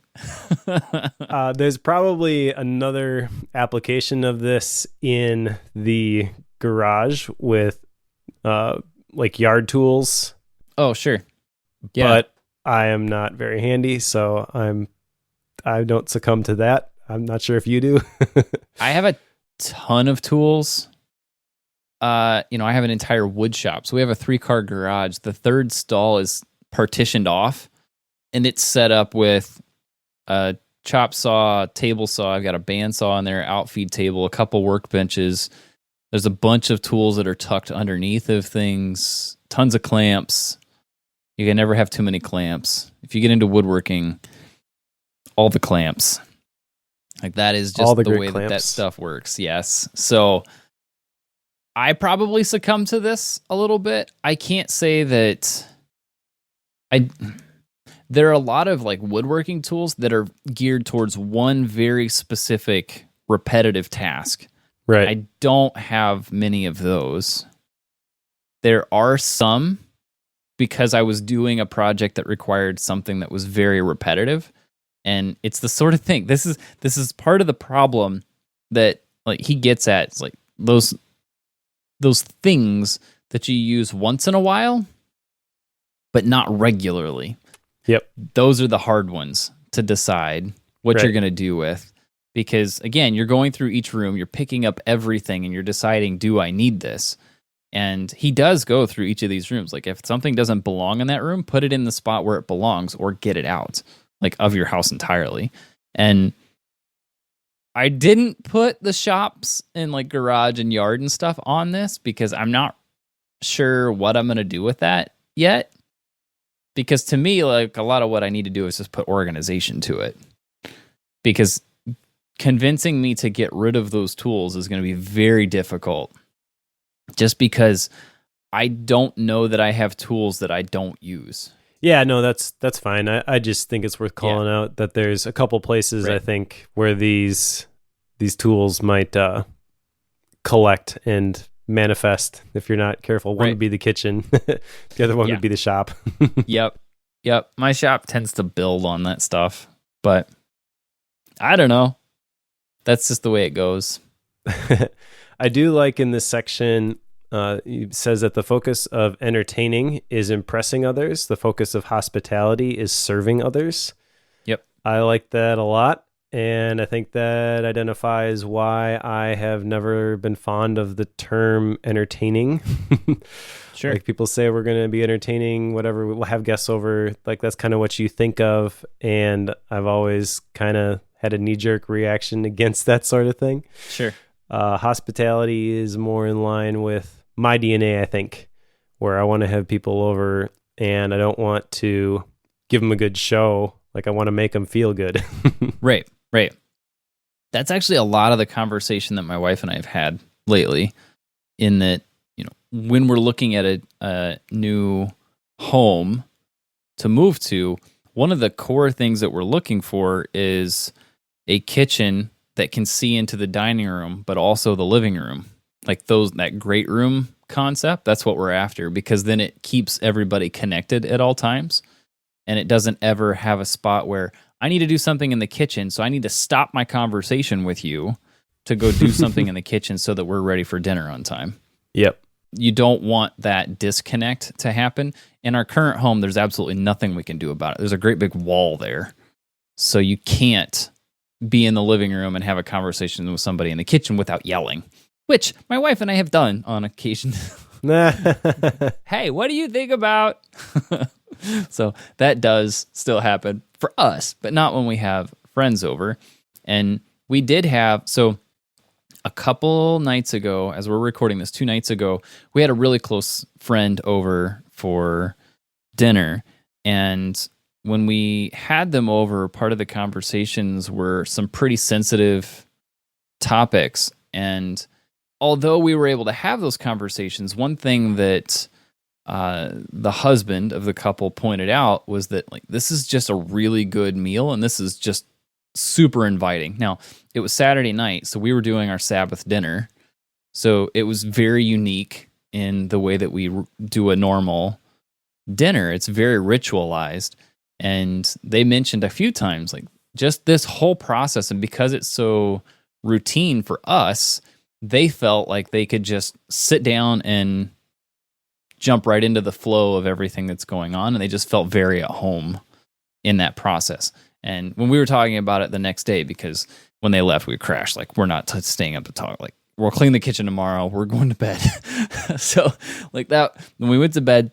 There's probably another application of this in the garage with like yard tools. Oh, sure. Yeah. But I am not very handy, so I don't succumb to that. I'm not sure if you do. I have a ton of tools. I have an entire wood shop. So we have a 3-car garage. The third stall is partitioned off, and it's set up with a chop saw, table saw. I've got a bandsaw in there, outfeed table, a couple workbenches. There's a bunch of tools that are tucked underneath of things, tons of clamps. You can never have too many clamps. If you get into woodworking, all the clamps. Like that is just the way that stuff works. Yes. So I probably succumb to this a little bit. I can't say that there are a lot of like woodworking tools that are geared towards one very specific repetitive task. Right. I don't have many of those. There are some because I was doing a project that required something that was very repetitive. And it's the sort of thing. This is part of the problem that like he gets at. It's like those things that you use once in a while, but not regularly. Yep. Those are the hard ones to decide what you're going to do with. Because again, you're going through each room, you're picking up everything and you're deciding, do I need this? And he does go through each of these rooms. Like if something doesn't belong in that room, put it in the spot where it belongs or get it out, like of your house entirely. And I didn't put the shops and like garage and yard and stuff on this because I'm not sure what I'm going to do with that yet. Because to me, like a lot of what I need to do is just put organization to it. Because convincing me to get rid of those tools is going to be very difficult. Just because I don't know that I have tools that I don't use. Yeah, no, that's fine. I just think it's worth calling out that there's a couple places I think where these tools might collect and manifest if you're not careful. One would be the kitchen. The other one would be the shop. Yep. My shop tends to build on that stuff, but I don't know. That's just the way it goes. I do like in this section, it says that the focus of entertaining is impressing others. The focus of hospitality is serving others. Yep. I like that a lot. And I think that identifies why I have never been fond of the term entertaining. Sure. Like people say we're going to be entertaining, whatever, we'll have guests over. Like that's kind of what you think of. And I've always kind of had a knee-jerk reaction against that sort of thing. Sure. Hospitality is more in line with my DNA, I think, where I want to have people over and I don't want to give them a good show. Like I want to make them feel good. Right. That's actually a lot of the conversation that my wife and I have had lately, in that, when we're looking at a new home to move to, one of the core things that we're looking for is a kitchen that can see into the dining room, but also the living room. Like that great room concept, that's what we're after, because then it keeps everybody connected at all times. And it doesn't ever have a spot where I need to do something in the kitchen, so I need to stop my conversation with you to go do something in the kitchen so that we're ready for dinner on time. Yep. You don't want that disconnect to happen. In our current home, there's absolutely nothing we can do about it. There's a great big wall there. So you can't be in the living room and have a conversation with somebody in the kitchen without yelling, which my wife and I have done on occasion. Hey, what do you think about? So that does still happen for us, but not when we have friends over. And we did have, so a couple nights ago, as we're recording this, 2 nights ago, we had a really close friend over for dinner. And when we had them over, part of the conversations were some pretty sensitive topics. And although we were able to have those conversations, one thing that the husband of the couple pointed out was that, like, this is just a really good meal, and this is just super inviting. Now, it was Saturday night, so we were doing our Sabbath dinner. So it was very unique in the way that we do a normal dinner. It's very ritualized. And they mentioned a few times, like, just this whole process, and because it's so routine for us, they felt like they could just sit down and jump right into the flow of everything that's going on, and they just felt very at home in that process. And when we were talking about it the next day, because when they left, we crashed. Like, we're not staying up to talk. Like, we'll clean the kitchen tomorrow. We're going to bed. So, like that, when we went to bed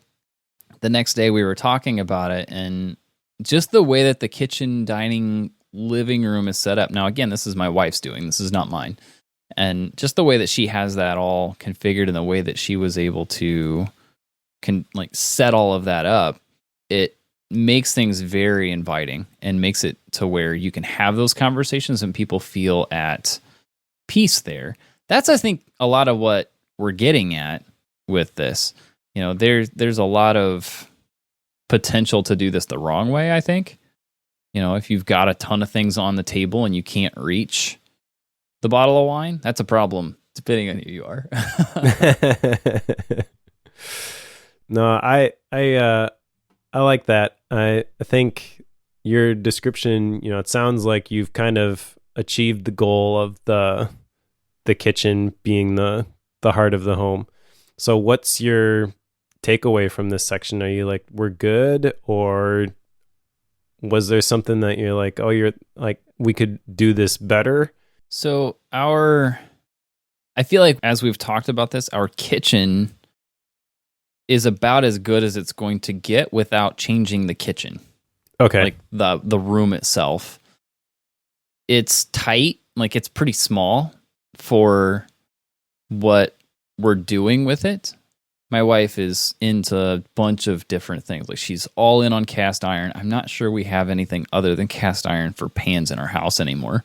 the next day, we were talking about it, and just the way that the kitchen, dining, living room is set up. Now, again, this is my wife's doing. This is not mine. And just the way that she has that all configured, and the way that she was able to set all of that up, it makes things very inviting and makes it to where you can have those conversations and people feel at peace there. That's, I think, a lot of what we're getting at with this. There's a lot of potential to do this the wrong way, I think. If you've got a ton of things on the table and you can't reach the bottle of wine, that's a problem, depending on who you are. No, I like that. I think your description, it sounds like you've kind of achieved the goal of the kitchen being the heart of the home. So what's your takeaway from this section? Are you like, we're good? Or was there something that you're like, oh, you're like, we could do this better? So I feel like as we've talked about this, our kitchen is about as good as it's going to get without changing the kitchen. Okay. Like the room itself. It's tight, like it's pretty small for what we're doing with it. My wife is into a bunch of different things. Like, she's all in on cast iron. I'm not sure we have anything other than cast iron for pans in our house anymore.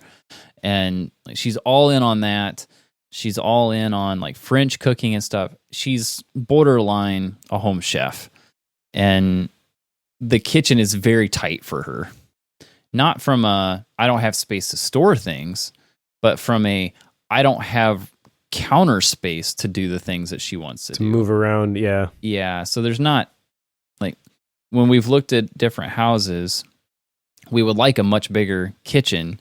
And she's all in on that. She's all in on like French cooking and stuff. She's borderline a home chef. And the kitchen is very tight for her. Not from I don't have space to store things, but from I don't have counter space to do the things that she wants to do. Move around, yeah. Yeah, so there's not, like, when we've looked at different houses, we would like a much bigger kitchen,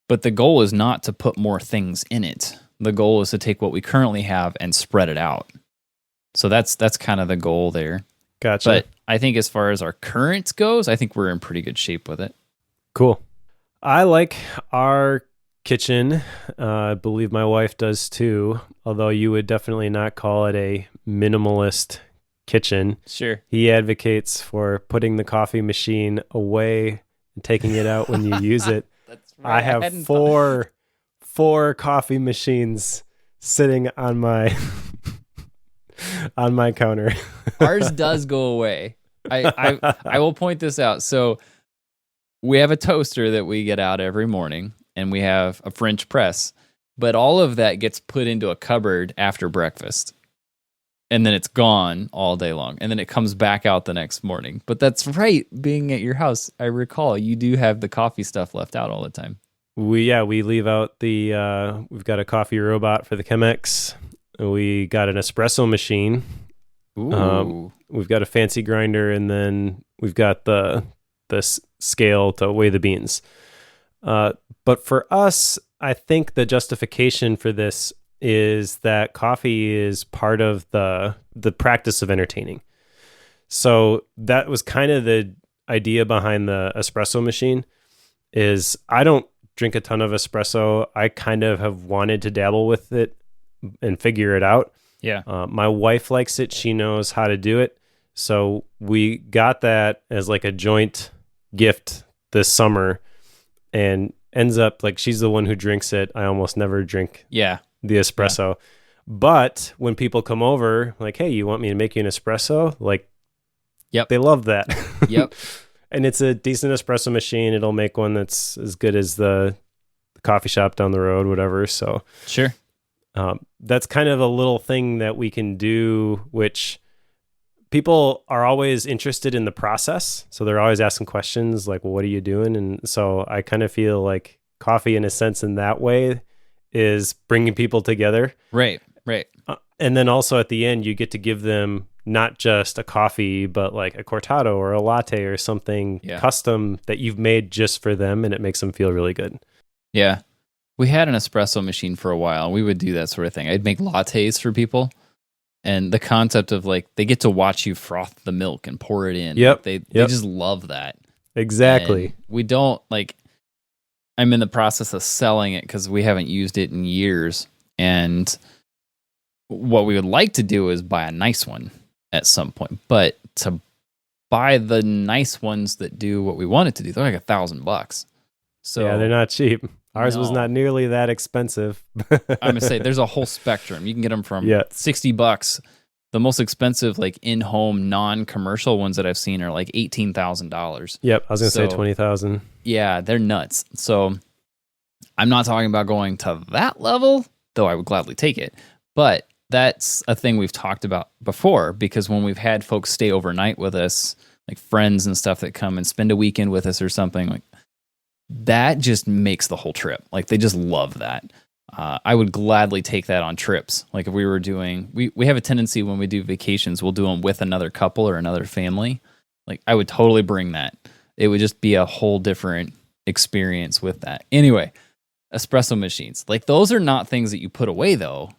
but the goal is not to put more things in it. The goal is to take what we currently have and spread it out. So that's kind of the goal there. Gotcha. But I think as far as our current goes, I think we're in pretty good shape with it. Cool. I like our kitchen. I believe my wife does too, although you would definitely not call it a minimalist kitchen. Sure. He advocates for putting the coffee machine away and taking it out when you use it. That's right. I have four coffee machines sitting on my on my counter. Ours does go away. I will point this out. So we have a toaster that we get out every morning, and we have a French press, but all of that gets put into a cupboard after breakfast. And then it's gone all day long. And then it comes back out the next morning. But that's right. Being at your house, I recall you do have the coffee stuff left out all the time. We leave out we've got a coffee robot for the Chemex. We got an espresso machine. Ooh. We've got a fancy grinder, and then we've got the scale to weigh the beans. But for us, I think the justification for this is that coffee is part of the practice of entertaining. So that was kind of the idea behind the espresso machine. Is I don't drink a ton of espresso. I kind of have wanted to dabble with it and figure it out. Yeah. My wife likes it. She knows how to do it. So we got that as like a joint gift this summer, and ends up like she's the one who drinks it. I almost never drink the espresso. Yeah. But when people come over, like, hey, you want me to make you an espresso? Like, yep, they love that. Yep. And it's a decent espresso machine. It'll make one that's as good as the coffee shop down the road, whatever. So sure. That's kind of a little thing that we can do, which people are always interested in the process. So they're always asking questions like, well, what are you doing? And so I kind of feel like coffee, in a sense, in that way, is bringing people together. Right. And then also at the end, you get to give them not just a coffee, but like a cortado or a latte or something custom that you've made just for them, and it makes them feel really good. Yeah. We had an espresso machine for a while. We would do that sort of thing. I'd make lattes for people. And the concept of like, they get to watch you froth the milk and pour it in. Yep. They just love that. Exactly. And we don't like, I'm in the process of selling it because we haven't used it in years. And what we would like to do is buy a nice one at some point. But to buy the nice ones that do what we want it to do, they're like $1,000. So yeah, they're not cheap. Ours was not nearly that expensive. I'm going to say there's a whole spectrum. You can get them from $60. The most expensive, like in-home, non-commercial ones that I've seen are like $18,000. Yep, I was going to say 20,000. Yeah, they're nuts. So I'm not talking about going to that level, though I would gladly take it. But that's a thing we've talked about before, because when we've had folks stay overnight with us, like friends and stuff that come and spend a weekend with us or something, like that just makes the whole trip. Like they just love that. I would gladly take that on trips. Like if we were doing, we have a tendency when we do vacations, we'll do them with another couple or another family. Like I would totally bring that. It would just be a whole different experience with that. Anyway, espresso machines, like those are not things that you put away though.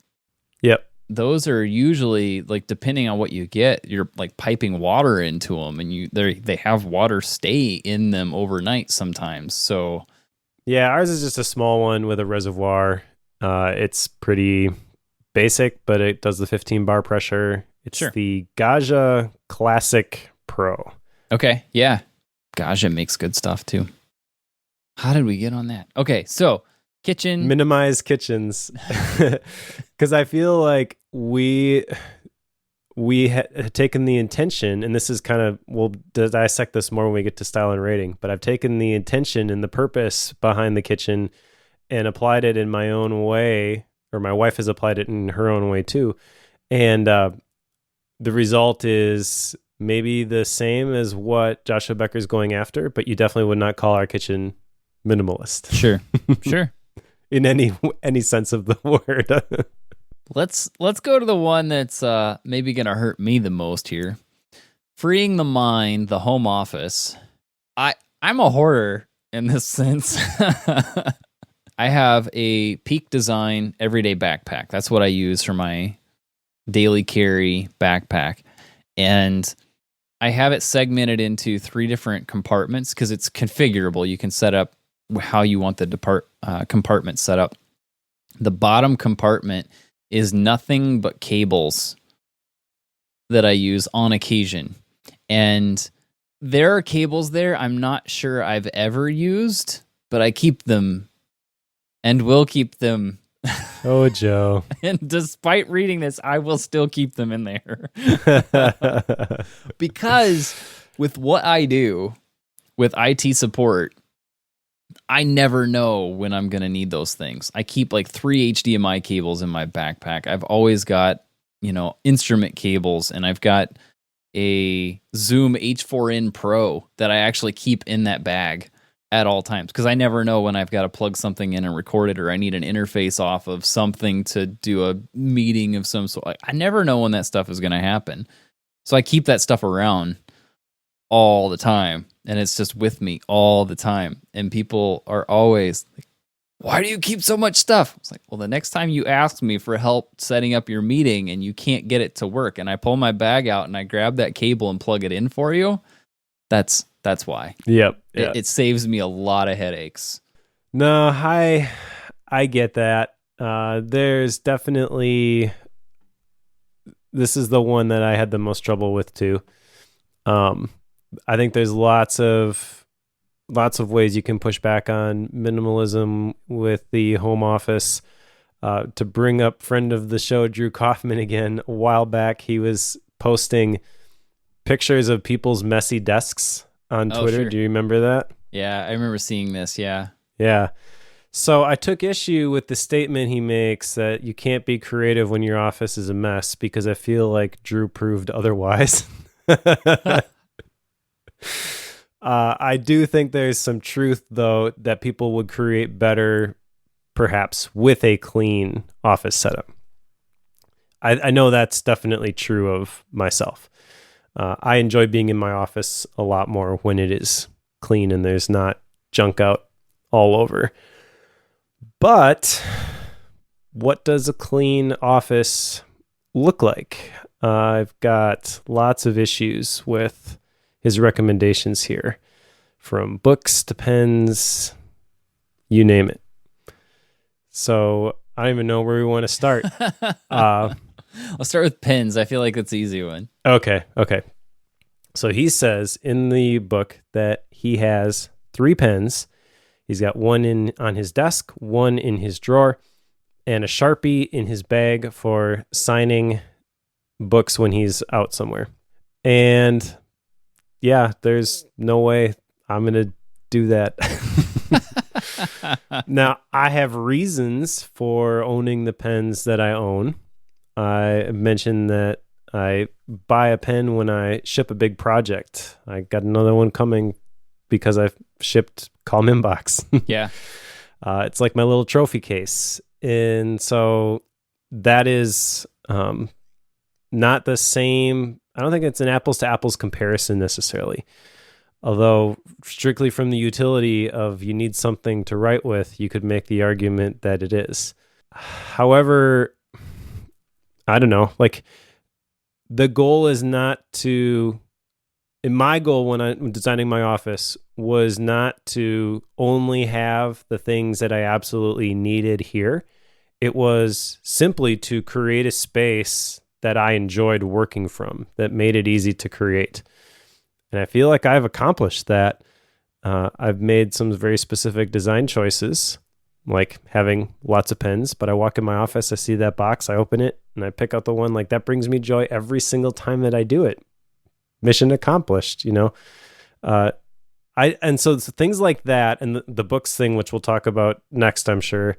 Yep. Those are usually like, depending on what you get, you're like piping water into them, and they have water stay in them overnight sometimes. So yeah, ours is just a small one with a reservoir. It's pretty basic, but it does the 15 bar pressure. It's the Gaja Classic Pro. Okay, yeah. Gaja makes good stuff too. How did we get on that? Okay, so kitchen. Minimize kitchens. Because I feel like we had taken the intention, and this is kind of, we'll dissect this more when we get to style and rating, but I've taken the intention and the purpose behind the kitchen and applied it in my own way, or my wife has applied it in her own way too. And the result is maybe the same as what Joshua Becker's going after, but you definitely would not call our kitchen minimalist. Sure. In any sense of the word. Let's go to the one that's maybe going to hurt me the most here. Freeing the mind, the home office. I'm a hoarder in this sense. I have a Peak Design everyday backpack. That's what I use for my daily carry backpack. And I have it segmented into 3 different compartments because it's configurable. You can set up how you want the compartment set up. The bottom compartment is nothing but cables that I use on occasion. And there are cables there I'm not sure I've ever used, but I keep them and will keep them. Oh, Joe. And despite reading this, I will still keep them in there. Because with what I do with IT support, I never know when I'm going to need those things. I keep like 3 HDMI cables in my backpack. I've always got, instrument cables, and I've got a Zoom H4n Pro that I actually keep in that bag at all times, because I never know when I've got to plug something in and record it, or I need an interface off of something to do a meeting of some sort. I never know when that stuff is going to happen. So I keep that stuff around all the time, and it's just with me all the time. And people are always like, why do you keep so much stuff? It's like, well, the next time you ask me for help setting up your meeting and you can't get it to work, and I pull my bag out and I grab that cable and plug it in for you, that's why. Yep. It saves me a lot of headaches. No, I get that. There's definitely, this is the one that I had the most trouble with too. I think there's lots of ways you can push back on minimalism with the home office. To bring up friend of the show, Drew Kaufman again, a while back, he was posting pictures of people's messy desks on Twitter. Sure. Do you remember that? Yeah, I remember seeing this. Yeah. Yeah. So I took issue with the statement he makes that you can't be creative when your office is a mess, because I feel like Drew proved otherwise. I do think there's some truth, though, that people would create better, perhaps, with a clean office setup. I know that's definitely true of myself. I enjoy being in my office a lot more when it is clean and there's not junk out all over. But what does a clean office look like? I've got lots of issues with his recommendations here, from books to pens, you name it. So I don't even know where we want to start. I'll start with pens. I feel like that's the easy one. Okay. So he says in the book that he has 3 pens. He's got one on his desk, one in his drawer, and a Sharpie in his bag for signing books when he's out somewhere. And yeah, there's no way I'm going to do that. Now, I have reasons for owning the pens that I own. I mentioned that I buy a pen when I ship a big project. I got another one coming because I've shipped Calm Inbox. Yeah. It's like my little trophy case. And so that is not the same. I don't think it's an apples to apples comparison necessarily. Although strictly from the utility of you need something to write with, you could make the argument that it is. However, I don't know, like the goal is not to, and my goal when I'm designing my office was not to only have the things that I absolutely needed here. It was simply to create a space that I enjoyed working from, that made it easy to create. And I feel like I've accomplished that. I've made some very specific design choices, like having lots of pens, but I walk in my office, I see that box, I open it, and I pick out the one. Like that brings me joy every single time that I do it. Mission accomplished, you know? And so things like that, and the books thing, which we'll talk about next, I'm sure.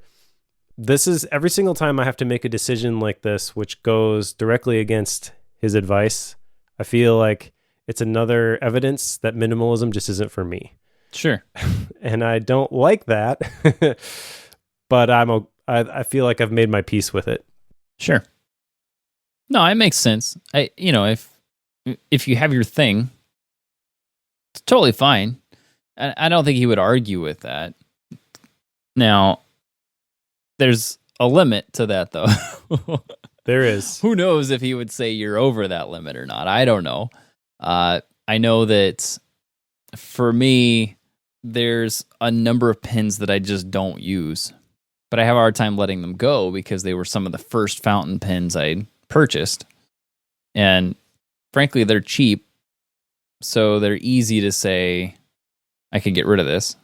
This is every single time I have to make a decision like this, which goes directly against his advice. I feel like it's another evidence that minimalism just isn't for me. Sure. And I don't like that, but I feel like I've made my peace with it. Sure. No, it makes sense. If you have your thing, it's totally fine. I don't think he would argue with that. Now, there's a limit to that, though. There is. Who knows if he would say you're over that limit or not? I don't know. I know that for me, there's a number of pins that I just don't use, but I have a hard time letting them go because they were some of the first fountain pins I purchased. And frankly, they're cheap, so they're easy to say, I could get rid of this.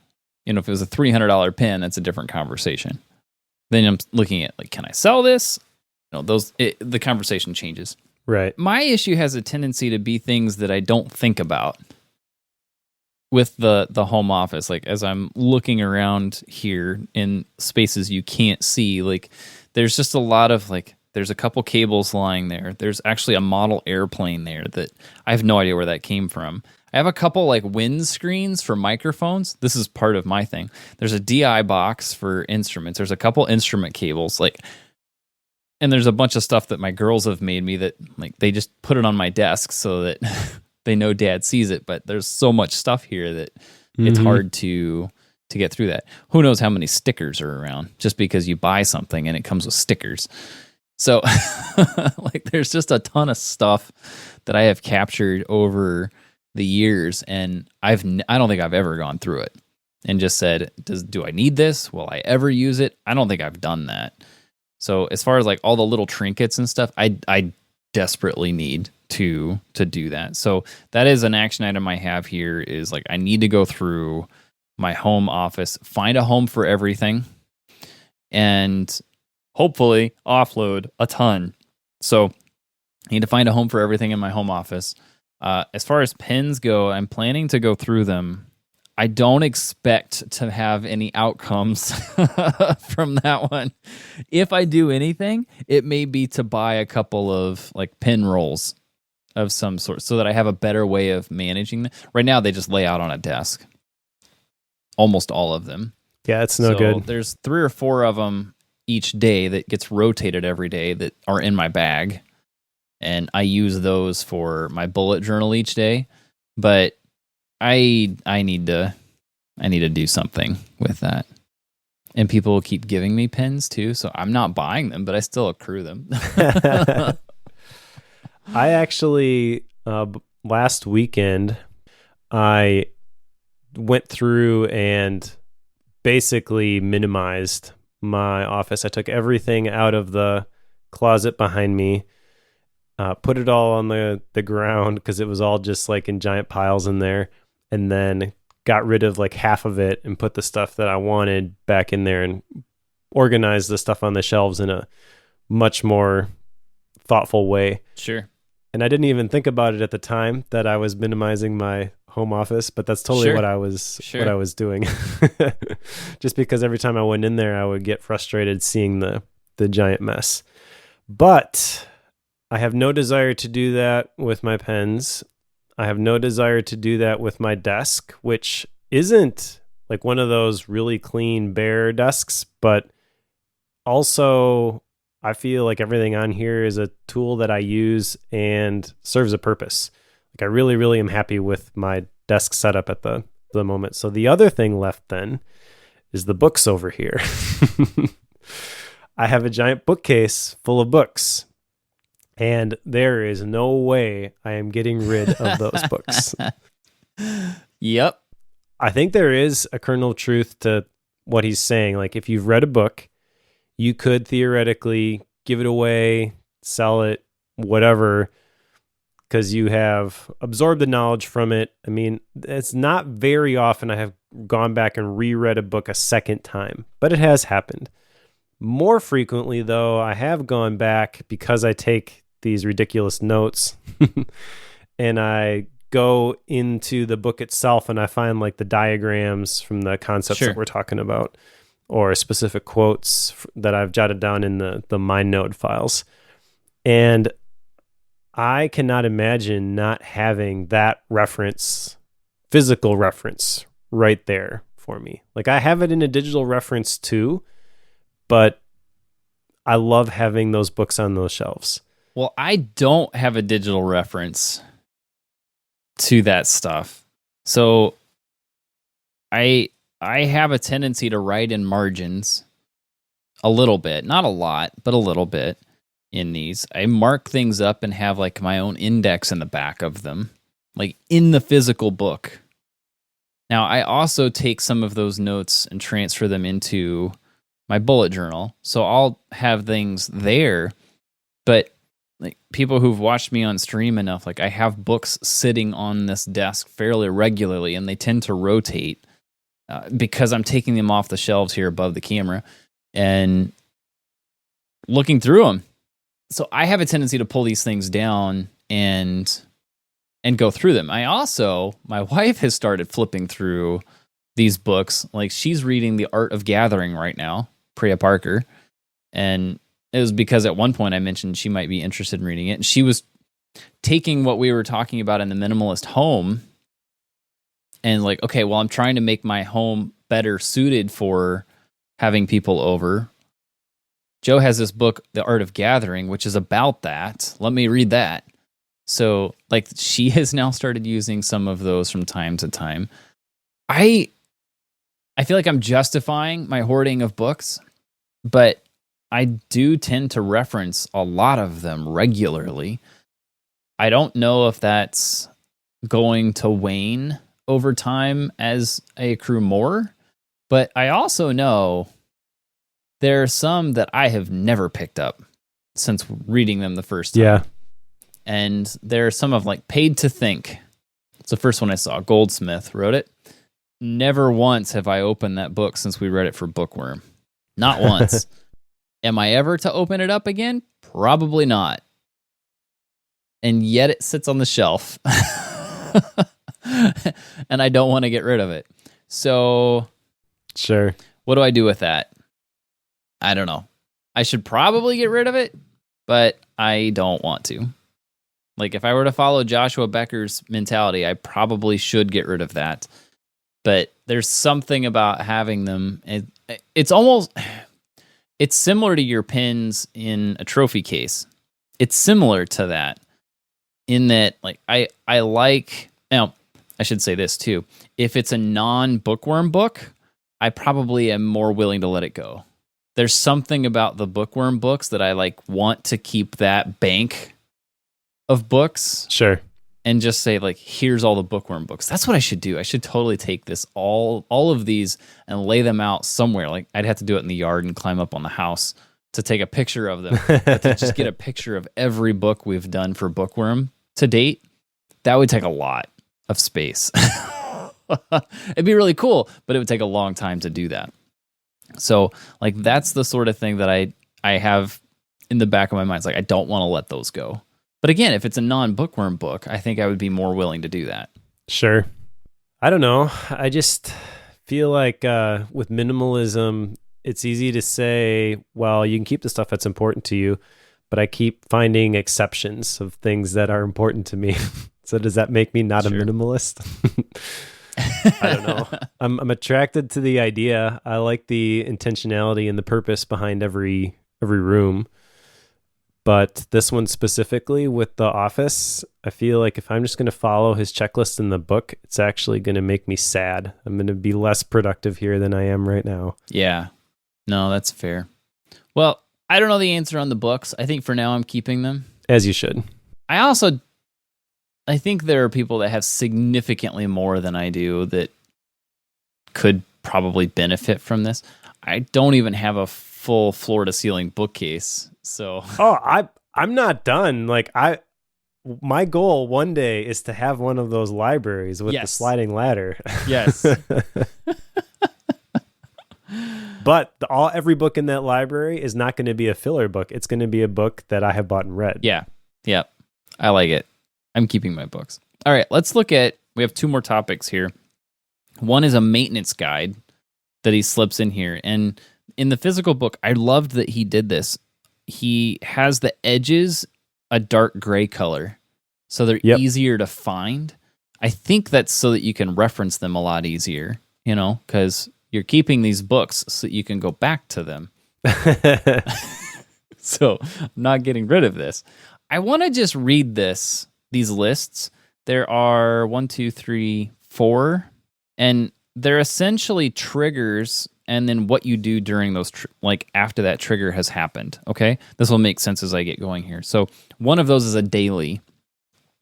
You know, if it was a $300 pin, that's a different conversation. Then I'm looking at, like, can I sell this? You know, the conversation changes. Right. My issue has a tendency to be things that I don't think about with the home office. Like, as I'm looking around here in spaces you can't see, like, there's just a lot of, like, there's a couple cables lying there. There's actually a model airplane there that I have no idea where that came from. I have a couple, like, wind screens for microphones. This is part of my thing. There's a DI box for instruments. There's a couple instrument cables, like, and there's a bunch of stuff that my girls have made me that, like, they just put it on my desk so that they know Dad sees it. But there's so much stuff here that it's hard to get through that. Who knows how many stickers are around just because you buy something and it comes with stickers. So, like, there's just a ton of stuff that I have captured over the years, and I don't think I've ever gone through it and just said, do I need this? Will I ever use it? I don't think I've done that. So as far as, like, all the little trinkets and stuff, I desperately need to do that. So that is an action item I have here, is, like, I need to go through my home office, find a home for everything, and hopefully offload a ton. So I need to find a home for everything in my home office. As far as pins go, I'm planning to go through them. I don't expect to have any outcomes from that one. If I do anything, it may be to buy a couple of, like, pin rolls of some sort so that I have a better way of managing them. Right now, they just lay out on a desk. Almost all of them. Yeah, it's no good. There's 3 or 4 of them each day that gets rotated every day that are in my bag. And I use those for my bullet journal each day. But I need to do something with that. And people will keep giving me pins too, so I'm not buying them, but I still accrue them. I actually last weekend I went through and basically minimized my office. I took everything out of the closet behind me, put it all on the ground because it was all just, like, in giant piles in there, and then got rid of, like, half of it and put the stuff that I wanted back in there and organized the stuff on the shelves in a much more thoughtful way. Sure. And I didn't even think about it at the time that I was minimizing my home office, but that's totally what I was doing. Just because every time I went in there, I would get frustrated seeing the giant mess. But I have no desire to do that with my pens. I have no desire to do that with my desk, which isn't, like, one of those really clean, bare desks, but also I feel like everything on here is a tool that I use and serves a purpose. Like, I really, really am happy with my desk setup at the moment. So the other thing left then is the books over here. I have a giant bookcase full of books, and there is no way I am getting rid of those books. Yep. I think there is a kernel of truth to what he's saying. Like, if you've read a book, you could theoretically give it away, sell it, whatever, because you have absorbed the knowledge from it. I mean, it's not very often I have gone back and reread a book a second time, but it has happened. More frequently, though, I have gone back because I take these ridiculous notes and I go into the book itself and I find, like, the diagrams from the concepts that we're talking about, or specific quotes that I've jotted down in the MindNote files. And I cannot imagine not having that reference, physical reference, right there for me. Like, I have it in a digital reference too, but I love having those books on those shelves. Well, I don't have a digital reference to that stuff. So I have a tendency to write in margins a little bit, not a lot, but a little bit in these. I mark things up and have, like, my own index in the back of them. like in the physical book. Now, I also take some of those notes and transfer them into my bullet journal. So I'll have things there, but like people who've watched me on stream enough, like I have books sitting on this desk fairly regularly, and they tend to rotate because I'm taking them off the shelves here above the camera and looking through them. So I have a tendency to pull these things down and go through them. My wife has started flipping through these books. Like she's reading The Art of Gathering right now, Priya Parker. And it was because at one point I mentioned she might be interested in reading it. And she was taking what we were talking about in the Minimalist Home and like, okay, well, I'm trying to make my home better suited for having people over. Joe has this book, The Art of Gathering, which is about that. Let me read that. So, like, she has now started using some of those from time to time. I feel like I'm justifying my hoarding of books, but I do tend to reference a lot of them regularly. I don't know if that's going to wane over time as I accrue more, but I also know there are some that I have never picked up since reading them the first time. Yeah. And there are some of like Paid to Think. It's the first one I saw. Goldsmith wrote it. Never once have I opened that book since we read it for Bookworm. Not once. Am I ever to open it up again? Probably not. And yet it sits on the shelf. And I don't want to get rid of it. So, sure. What do I do with that? I don't know. I should probably get rid of it, but I don't want to. Like, if I were to follow Joshua Becker's mentality, I probably should get rid of that. But there's something about having them. It's similar to your pins in a trophy case. It's similar to that in that, like, I like, now, I should say this too. If it's a non-Bookworm book, I probably am more willing to let it go. There's something about the Bookworm books that I like want to keep that bank of books. Sure. And just say, like, here's all the Bookworm books. That's what I should do. I should totally take this, all of these, and lay them out somewhere. Like, I'd have to do it in the yard and climb up on the house to take a picture of them. But to just get a picture of every book we've done for Bookworm to date, that would take a lot of space. It'd be really cool, but it would take a long time to do that. So, like, that's the sort of thing that I have in the back of my mind. It's like, I don't want to let those go. But again, if it's a non-Bookworm book, I think I would be more willing to do that. Sure. I don't know. I just feel like with minimalism, it's easy to say, well, you can keep the stuff that's important to you, but I keep finding exceptions of things that are important to me. So does that make me not Sure. a minimalist? I don't know. I'm attracted to the idea. I like the intentionality and the purpose behind every room. But this one specifically with the office, I feel like if I'm just going to follow his checklist in the book, it's actually going to make me sad. I'm going to be less productive here than I am right now. Yeah. No, that's fair. Well, I don't know the answer on the books. I think for now I'm keeping them. As you should. I think there are people that have significantly more than I do that could probably benefit from this. I don't even have a full floor-to-ceiling bookcase, so... Oh, I'm not done. Like, my goal one day is to have one of those libraries with the sliding ladder. Yes. But every book in that library is not going to be a filler book. It's going to be a book that I have bought and read. Yeah. Yep. I like it. I'm keeping my books. All right, let's look at, we have two more topics here. One is a maintenance guide that he slips in here. And in the physical book, I loved that he did this. He has the edges a dark gray color, so they're easier to find. I think that's so that you can reference them a lot easier, because you're keeping these books so that you can go back to them. So I'm not getting rid of this. I want to just read these lists. There are 1, 2, 3, 4, and they're essentially triggers and then what you do during those, after that trigger has happened, okay? This will make sense as I get going here. So one of those is a daily.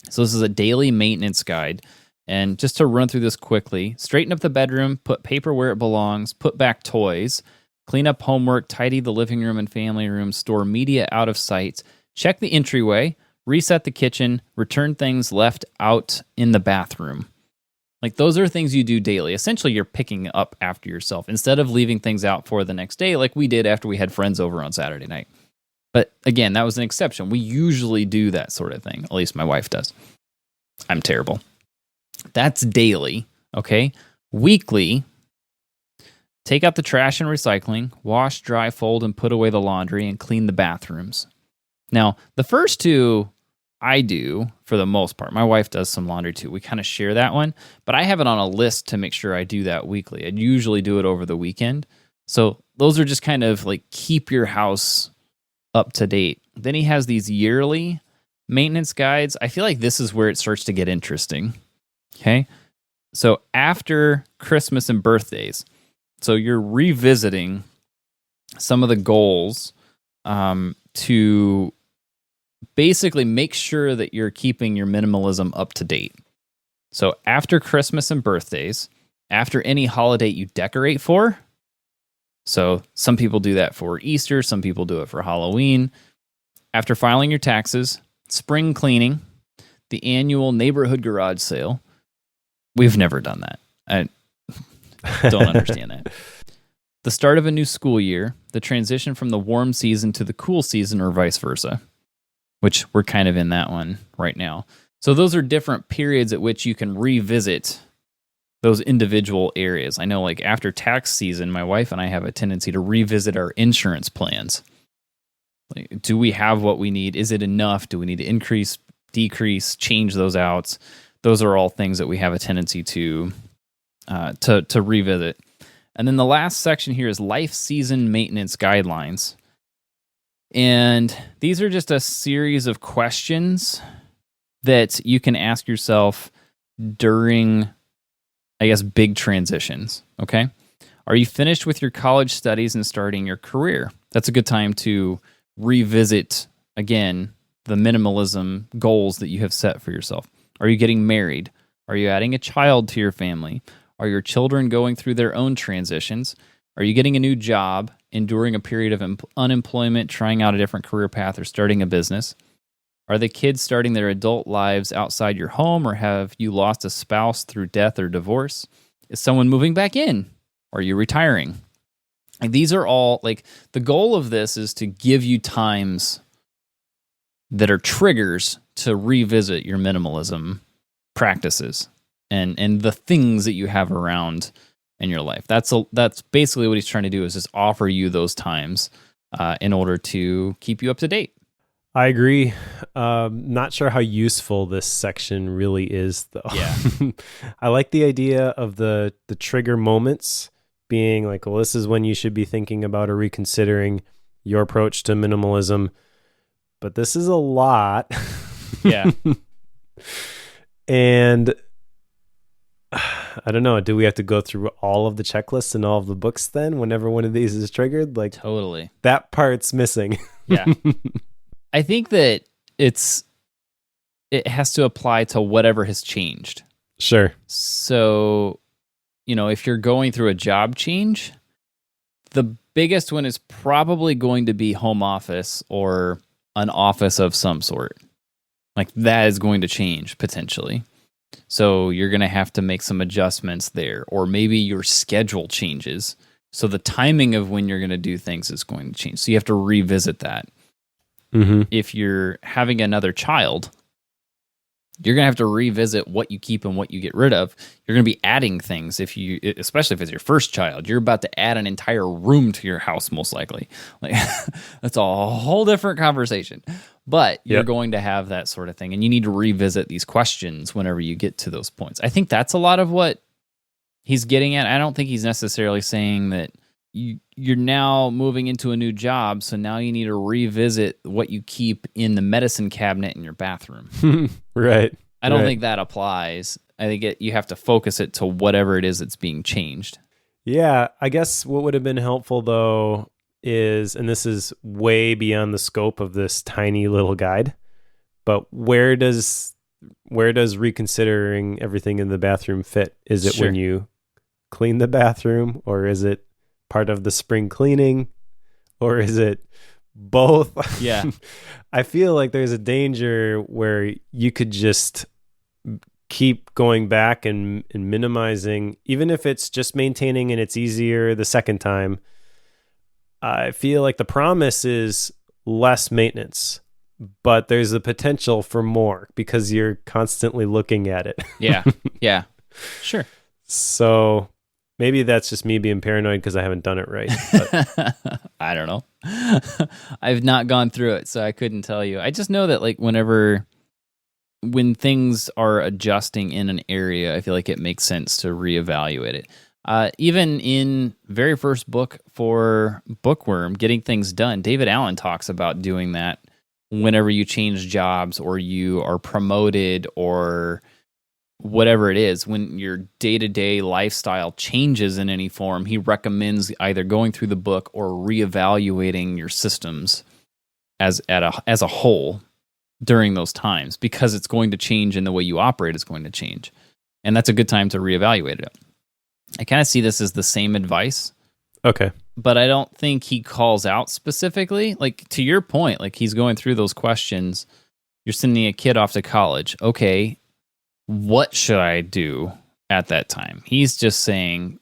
So this is a daily maintenance guide. And just to run through this quickly, straighten up the bedroom, put paper where it belongs, put back toys, clean up homework, tidy the living room and family room, store media out of sight, check the entryway, reset the kitchen, return things left out in the bathroom. Like, those are things you do daily. Essentially, you're picking up after yourself instead of leaving things out for the next day like we did after we had friends over on Saturday night. But again, that was an exception. We usually do that sort of thing. At least my wife does. I'm terrible. That's daily, okay? Weekly, take out the trash and recycling, wash, dry, fold, and put away the laundry, and clean the bathrooms. Now, the first two I do for the most part. My wife does some laundry too. We kind of share that one, but I have it on a list to make sure I do that weekly. I usually do it over the weekend. So those are just kind of like keep your house up to date. Then he has these yearly maintenance guides. I feel like this is where it starts to get interesting. Okay. So after Christmas and birthdays, so you're revisiting some of the goals to basically make sure that you're keeping your minimalism up to date. So after Christmas and birthdays, after any holiday you decorate for, so some people do that for Easter, some people do it for Halloween. After filing your taxes, spring cleaning, the annual neighborhood garage sale. We've never done that. I don't understand that. The start of a new school year, the transition from the warm season to the cool season or vice versa, which we're kind of in that one right now. So those are different periods at which you can revisit those individual areas. I know, like, after tax season, my wife and I have a tendency to revisit our insurance plans. Like, do we have what we need? Is it enough? Do we need to increase, decrease, change those out? Those are all things that we have a tendency to revisit. And then the last section here is life season maintenance guidelines. And these are just a series of questions that you can ask yourself during, I guess, big transitions, okay? Are you finished with your college studies and starting your career? That's a good time to revisit, again, the minimalism goals that you have set for yourself. Are you getting married? Are you adding a child to your family? Are your children going through their own transitions? Are you getting a new job, enduring a period of unemployment, trying out a different career path, or starting a business? Are the kids starting their adult lives outside your home, or have you lost a spouse through death or divorce? Is someone moving back in? Are you retiring? And these are all, like, the goal of this is to give you times that are triggers to revisit your minimalism practices and the things that you have around in your life. That's basically what he's trying to do, is just offer you those times in order to keep you up to date. I agree. Not sure how useful this section really is, though. Yeah. I like the idea of the trigger moments being like, well, this is when you should be thinking about or reconsidering your approach to minimalism. But this is a lot. Yeah. And I don't know. Do we have to go through all of the checklists and all of the books then whenever one of these is triggered? Like, totally. That part's missing. Yeah. I think that it has to apply to whatever has changed. Sure. So, if you're going through a job change, the biggest one is probably going to be home office or an office of some sort. Like, that is going to change potentially. So you're going to have to make some adjustments there, or maybe your schedule changes. So the timing of when you're going to do things is going to change. So you have to revisit that. Mm-hmm. If you're having another child, you're going to have to revisit what you keep and what you get rid of. You're going to be adding things especially if it's your first child. You're about to add an entire room to your house, most likely. Like, that's a whole different conversation. But you're going to have that sort of thing, and you need to revisit these questions whenever you get to those points. I think that's a lot of what he's getting at. I don't think he's necessarily saying that you're now moving into a new job, so now you need to revisit what you keep in the medicine cabinet in your bathroom. Right. I don't think that applies. I think you have to focus it to whatever it is that's being changed. Yeah, I guess what would have been helpful, though, is, and this is way beyond the scope of this tiny little guide, but where does where does reconsidering everything in the bathroom fit? Is it Sure. when you clean the bathroom, or is it part of the spring cleaning, or is it both? Yeah. I feel like there's a danger where you could just keep going back and minimizing, even if it's just maintaining and it's easier the second time. I feel like the promise is less maintenance, but there's the potential for more because you're constantly looking at it. Yeah. Yeah. Sure. So maybe that's just me being paranoid because I haven't done it right. But I don't know. I've not gone through it, so I couldn't tell you. I just know that like when things are adjusting in an area, I feel like it makes sense to reevaluate it. Even in very first book for Bookworm, Getting Things Done, David Allen talks about doing that whenever you change jobs or you are promoted or whatever it is. When your day-to-day lifestyle changes in any form, he recommends either going through the book or reevaluating your systems as a whole during those times, because it's going to change and the way you operate is going to change. And that's a good time to reevaluate it. I kind of see this as the same advice. okay. But I don't think he calls out specifically. Like, to your point, like he's going through those questions. You're sending a kid off to college. Okay, what should I do at that time? He's just saying,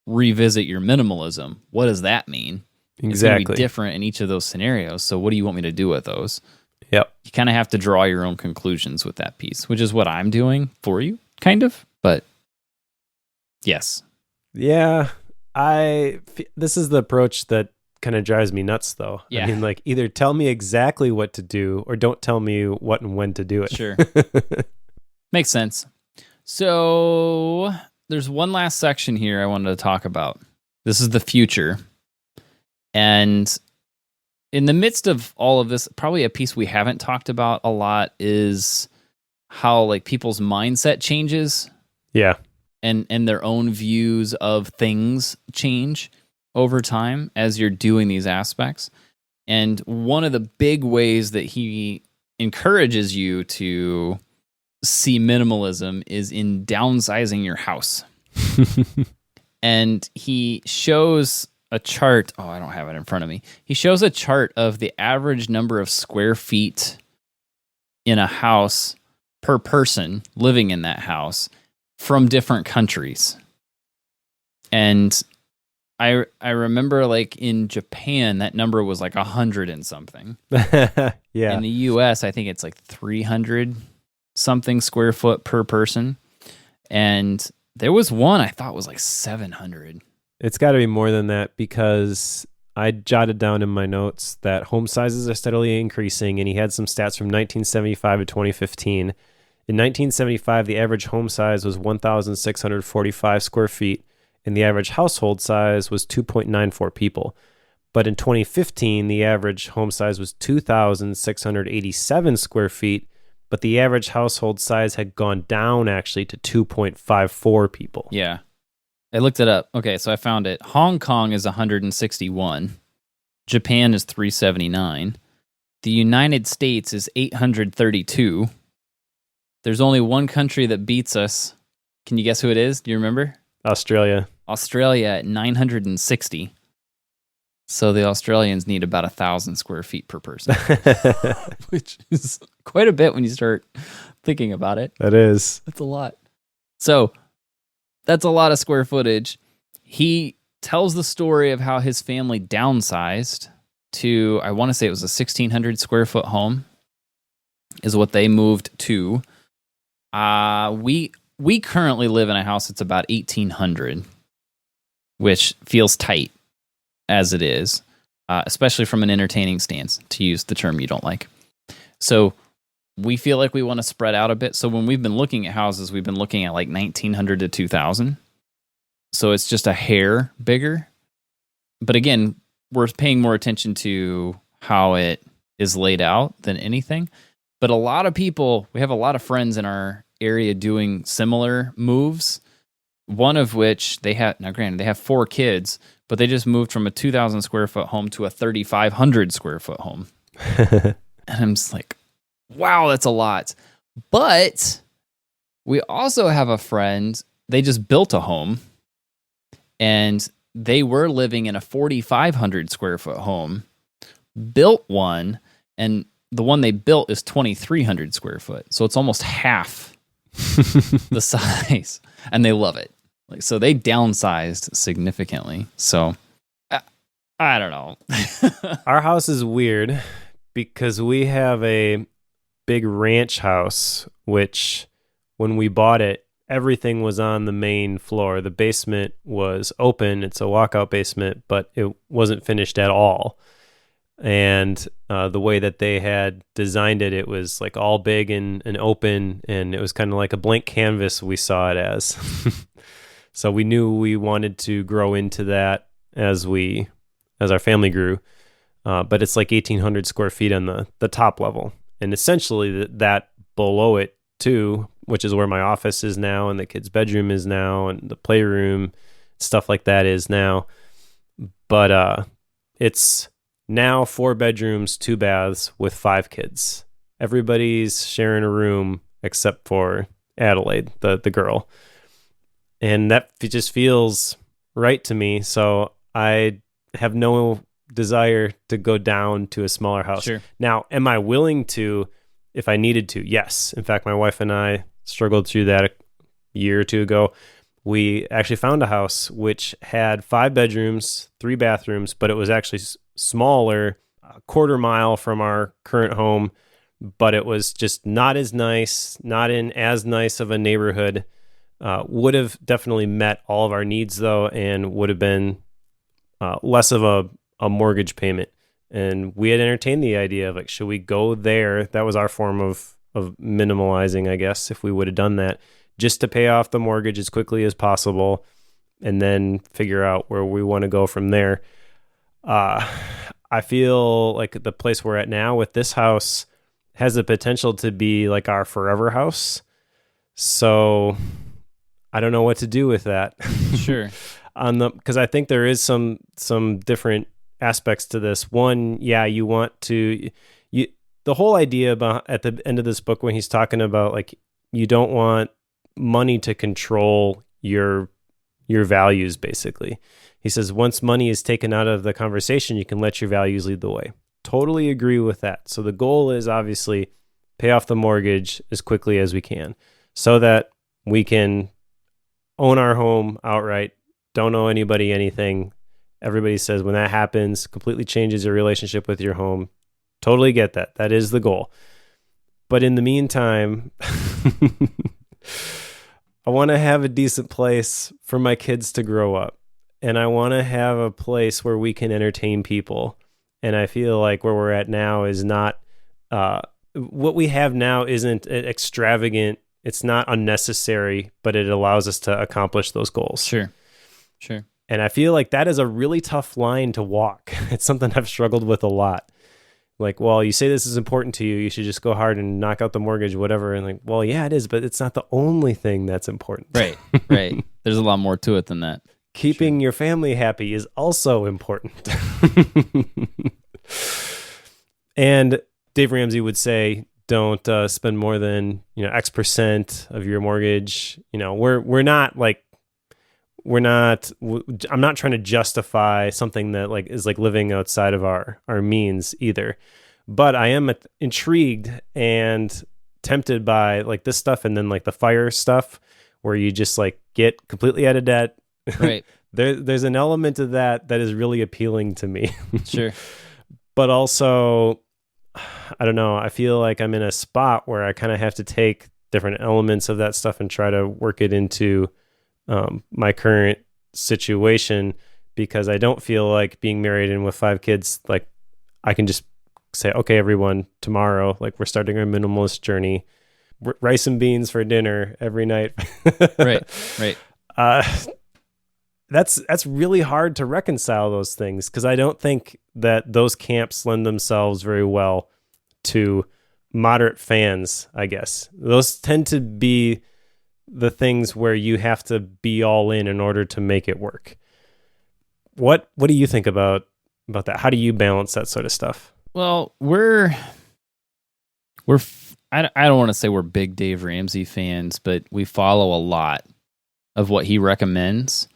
revisit your minimalism. What does that mean? Exactly. It's going to be different in each of those scenarios. So what do you want me to do with those? Yep. You kind of have to draw your own conclusions with that piece, which is what I'm doing for you, kind of. But yes. Yeah. This is the approach that kind of drives me nuts, though. Yeah. I mean, like, either tell me exactly what to do or don't tell me what and when to do it. Sure. Makes sense. So there's one last section here I wanted to talk about. This is the future. And in the midst of all of this, probably a piece we haven't talked about a lot is how like people's mindset changes. Yeah. And their own views of things change over time as you're doing these aspects. And one of the big ways that he encourages you to see minimalism is in downsizing your house. And he shows a chart. Oh, I don't have it in front of me. He shows a chart of the average number of square feet in a house per person living in that house from different countries. And I remember like in Japan, that number was like 100 and something. Yeah. In the US, I think it's like 300 something square foot per person. And there was one I thought was like 700. It's got to be more than that because I jotted down in my notes that home sizes are steadily increasing, and he had some stats from 1975 to 2015. In 1975, the average home size was 1,645 square feet, and the average household size was 2.94 people. But in 2015, the average home size was 2,687 square feet, but the average household size had gone down actually to 2.54 people. Yeah. I looked it up. Okay, so I found it. Hong Kong is 161. Japan is 379. The United States is 832. There's only one country that beats us. Can you guess who it is? Do you remember? Australia. Australia at 960. So the Australians need about 1,000 square feet per person, which is quite a bit when you start thinking about it. That is. That's a lot. So that's a lot of square footage. He tells the story of how his family downsized to, I want to say it was a 1,600 square foot home is what they moved to. We currently live in a house that's about 1,800, which feels tight as it is, especially from an entertaining stance, to use the term you don't like. So we feel like we want to spread out a bit. So when we've been looking at houses, we've been looking at like 1,900 to 2,000. So it's just a hair bigger. But again, we're paying more attention to how it is laid out than anything. But a lot of people, we have a lot of friends in our area doing similar moves. One of which they have, now granted, they have 4 kids, but they just moved from a 2,000 square foot home to a 3,500 square foot home. And I'm just like, wow, that's a lot. But we also have a friend, they just built a home, and they were living in a 4,500 square foot home, built one, and the one they built is 2,300 square foot. So it's almost half the size, and they love it. Like, so they downsized significantly. So I don't know. Our house is weird because we have a big ranch house, which when we bought it, everything was on the main floor. The basement was open. It's a walkout basement, but it wasn't finished at all. And the way that they had designed it, it was like all big and open, and it was kind of like a blank canvas we saw it as. So we knew we wanted to grow into that as our family grew. But it's like 1,800 square feet on the top level. And essentially that below it too, which is where my office is now and the kids' bedroom is now and the playroom, stuff like that is now. But it's now 4 bedrooms, 2 baths with 5 kids. Everybody's sharing a room except for Adelaide, the girl. And that just feels right to me. So I have no desire to go down to a smaller house. Sure. Now, am I willing to if I needed to? Yes. In fact, my wife and I struggled through that a year or two ago. We actually found a house which had 5 bedrooms, 3 bathrooms, but it was actually smaller, a quarter mile from our current home, but it was just not as nice, not in as nice of a neighborhood. Would have definitely met all of our needs, though, and would have been less of a mortgage payment. And we had entertained the idea of, like, should we go there? That was our form of minimalizing, I guess, if we would have done that, just to pay off the mortgage as quickly as possible and then figure out where we want to go from there. I feel like the place we're at now with this house has the potential to be like our forever house. So I don't know what to do with that. Sure. Because I think there is some different aspects to this. One, yeah, you want to, the whole idea about at the end of this book when he's talking about, like, you don't want money to control your values, basically. He says once money is taken out of the conversation, you can let your values lead the way. Totally agree with that. So the goal is obviously pay off the mortgage as quickly as we can so that we can own our home outright, don't owe anybody anything. Everybody says when that happens, completely changes your relationship with your home. Totally get that. That is the goal. But in the meantime, I want to have a decent place for my kids to grow up. And I want to have a place where we can entertain people. And I feel like where we're at now is not, what we have now isn't extravagant. It's not unnecessary, but it allows us to accomplish those goals. Sure. And I feel like that is a really tough line to walk. It's something I've struggled with a lot. Like, well, you say this is important to you. You should just go hard and knock out the mortgage, whatever. And like, well, yeah, it is, but it's not the only thing that's important. Right. There's a lot more to it than that. Keeping your family happy is also important. And Dave Ramsey would say, don't spend more than, X percent of your mortgage. I'm not trying to justify something that is living outside of our means either. But I am intrigued and tempted by this stuff, and then the fire stuff where you just get completely out of debt. Right. There's an element of that is really appealing to me. Sure. But also, I don't know, I feel like I'm in a spot where I kind of have to take different elements of that stuff and try to work it into my current situation, because I don't feel like being married and with 5 kids, I can just say, okay, everyone, tomorrow, we're starting our minimalist journey, rice and beans for dinner every night. Right. That's really hard to reconcile those things, because I don't think that those camps lend themselves very well to moderate fans, I guess. Those tend to be the things where you have to be all in order to make it work. What do you think about that? How do you balance that sort of stuff? Well, we're I don't want to say we're big Dave Ramsey fans, but we follow a lot of what he recommends.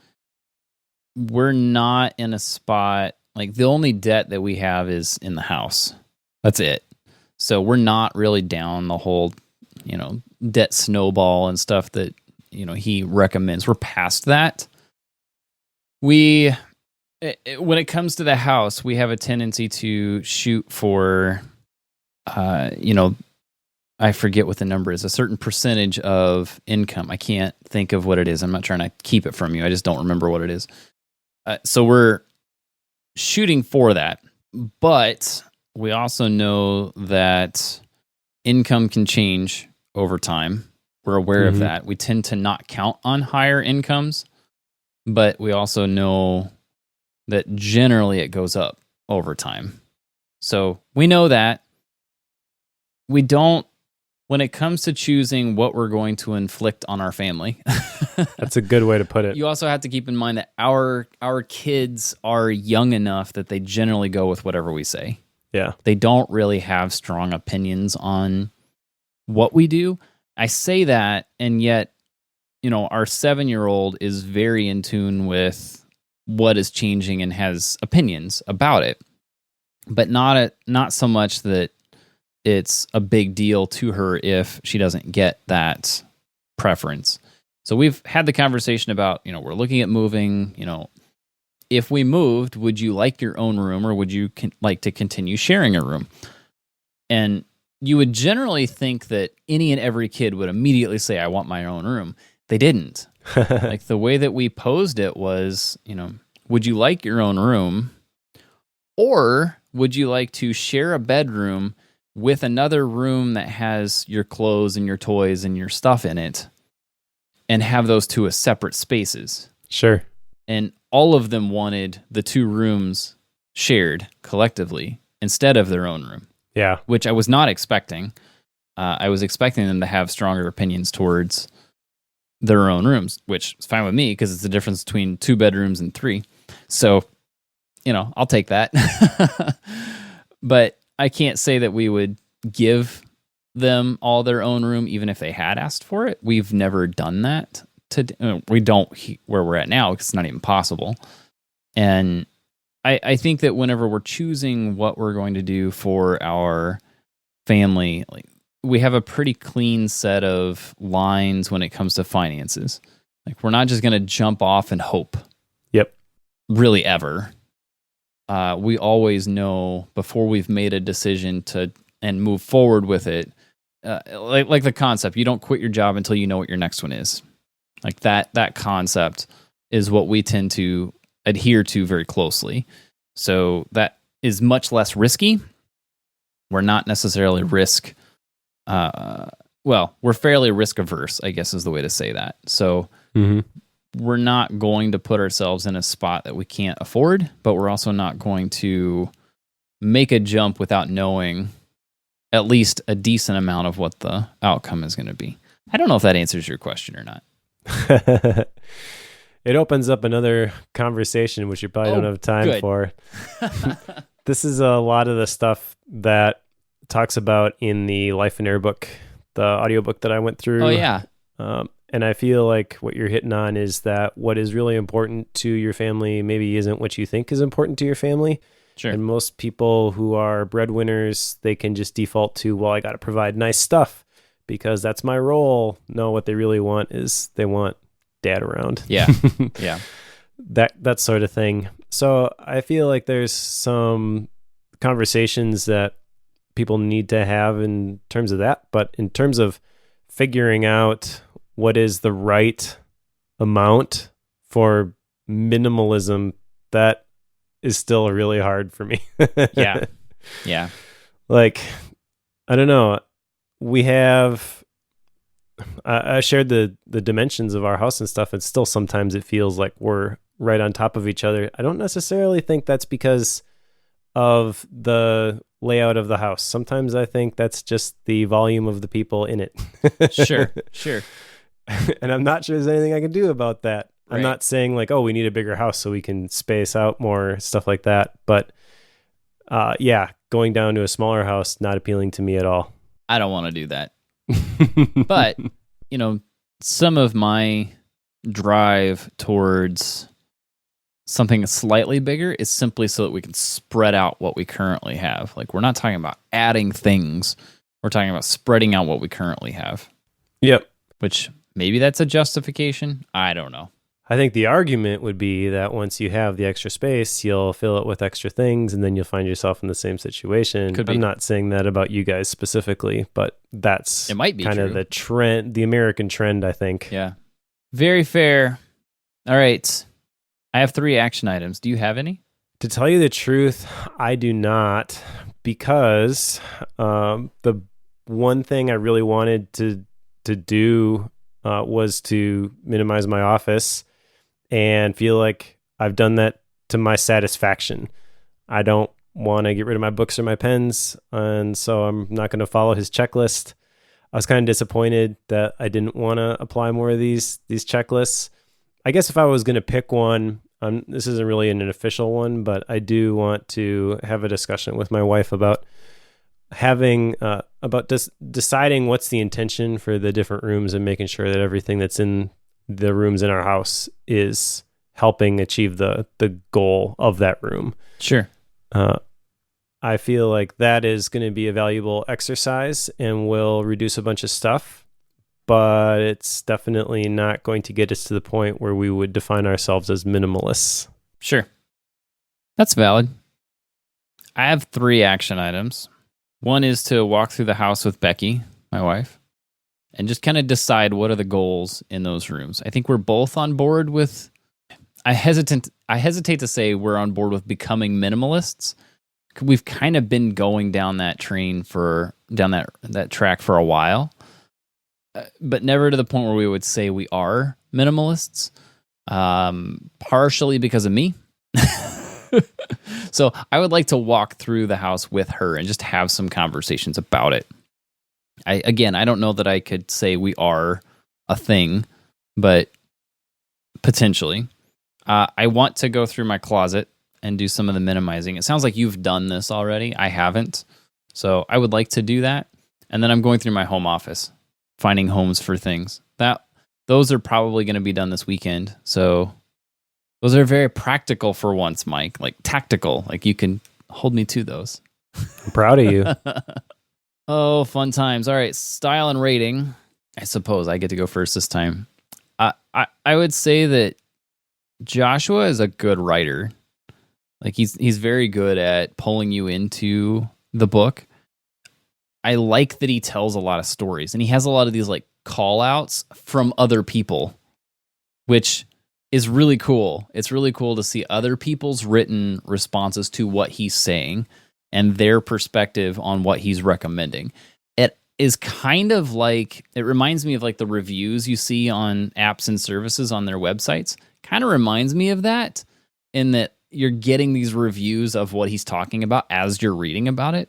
We're not in a spot, like the only debt that we have is in the house. That's it. So we're not really down the whole, debt snowball and stuff that, he recommends. We're past that. When it comes to the house, we have a tendency to shoot for, I forget what the number is, a certain percentage of income. I can't think of what it is. I'm not trying to keep it from you. I just don't remember what it is. So we're shooting for that. But we also know that income can change over time. We're aware of that. We tend to not count on higher incomes, but we also know that generally it goes up over time. So we know that. We don't, when it comes to choosing what we're going to inflict on our family. That's a good way to put it. You also have to keep in mind that our kids are young enough that they generally go with whatever we say. Yeah. They don't really have strong opinions on what we do. I say that, and yet, our 7-year-old is very in tune with what is changing and has opinions about it, but not so much that it's a big deal to her if she doesn't get that preference. So we've had the conversation about, we're looking at moving, if we moved, would you like your own room or would you like to continue sharing a room? And you would generally think that any and every kid would immediately say, I want my own room. They didn't. Like the way that we posed it was, would you like your own room or would you like to share a bedroom with another room that has your clothes and your toys and your stuff in it and have those two as separate spaces? Sure. And all of them wanted the two rooms shared collectively instead of their own room. Yeah. Which I was not expecting. I was expecting them to have stronger opinions towards their own rooms, which is fine with me because it's the difference between 2 bedrooms and 3. So, I'll take that. But I can't say that we would give them all their own room, even if they had asked for it. We've never done that. We don't where we're at now because it's not even possible. And I think that whenever we're choosing what we're going to do for our family, like we have a pretty clean set of lines when it comes to finances. Like we're not just going to jump off and hope. Yep. Really ever. We always know before we've made a decision and move forward with it. Like the concept, you don't quit your job until you know what your next one is. Like that concept is what we tend to adhere to very closely. So that is much less risky. We're not necessarily we're fairly risk averse, I guess is the way to say that. So we're not going to put ourselves in a spot that we can't afford, but we're also not going to make a jump without knowing at least a decent amount of what the outcome is going to be. I don't know if that answers your question or not. It opens up another conversation, which you probably don't have time for. This is a lot of the stuff that talks about in the Life and Air book, the audiobook that I went through. Oh, yeah. And I feel like what you're hitting on is that what is really important to your family maybe isn't what you think is important to your family. Sure. And most people who are breadwinners, they can just default to, well, I got to provide nice stuff because that's my role. No, what they really want is they want dad around. Yeah. Yeah. That sort of thing. So I feel like there's some conversations that people need to have in terms of that. But in terms of figuring out what is the right amount for minimalism, that is still really hard for me. Yeah. Yeah. Like, I don't know. We have, I shared the dimensions of our house and stuff, and still sometimes it feels like we're right on top of each other. I don't necessarily think that's because of the layout of the house. Sometimes I think that's just the volume of the people in it. Sure. And I'm not sure there's anything I can do about that. Right. I'm not saying like, oh, we need a bigger house so we can space out more, stuff like that. But yeah, going down to a smaller house, not appealing to me at all. I don't want to do that. But, some of my drive towards something slightly bigger is simply so that we can spread out what we currently have. Like, we're not talking about adding things. We're talking about spreading out what we currently have. Yep. Which maybe that's a justification. I don't know. I think the argument would be that once you have the extra space, you'll fill it with extra things, and then you'll find yourself in the same situation. Could be. I'm not saying that about you guys specifically, but that's It might be kind true. of the trend, the American trend, I think. Yeah. Very fair. All right. I have 3 action items. Do you have any? To tell you the truth, I do not, because the one thing I really wanted to do was to minimize my office, and feel like I've done that to my satisfaction. I don't want to get rid of my books or my pens, and so I'm not going to follow his checklist. I was kind of disappointed that I didn't want to apply more of these checklists. I guess if I was going to pick one, this isn't really an official one, but I do want to have a discussion with my wife about deciding what's the intention for the different rooms, and making sure that everything that's in the rooms in our house is helping achieve the goal of that room. Sure. I feel like that is going to be a valuable exercise and will reduce a bunch of stuff, but it's definitely not going to get us to the point where we would define ourselves as minimalists. Sure. That's valid. I have 3 action items. One is to walk through the house with Becky, my wife, and just kind of decide what are the goals in those rooms. I think we're both on board with, I hesitate to say we're on board with becoming minimalists. We've kind of been going down that train down that track for a while, but never to the point where we would say we are minimalists, partially because of me. So I would like to walk through the house with her and just have some conversations about it. I don't know that I could say we are a thing, but potentially. I want to go through my closet and do some of the minimizing. It sounds like you've done this already. I haven't. So I would like to do that. And then I'm going through my home office, finding homes for things. Those are probably going to be done this weekend. So those are very practical for once, Mike. Like tactical. Like you can hold me to those. I'm proud of you. Oh, fun times. All right, style and rating. I suppose I get to go first this time. I would say that Joshua is a good writer. Like he's very good at pulling you into the book. I like that he tells a lot of stories, and he has a lot of these like call outs from other people, which is really cool. It's really cool to see other people's written responses to what he's saying and their perspective on what he's recommending. It is kind of like, it reminds me of like the reviews you see on apps and services on their websites. Kind of reminds me of that, in that you're getting these reviews of what he's talking about as you're reading about it.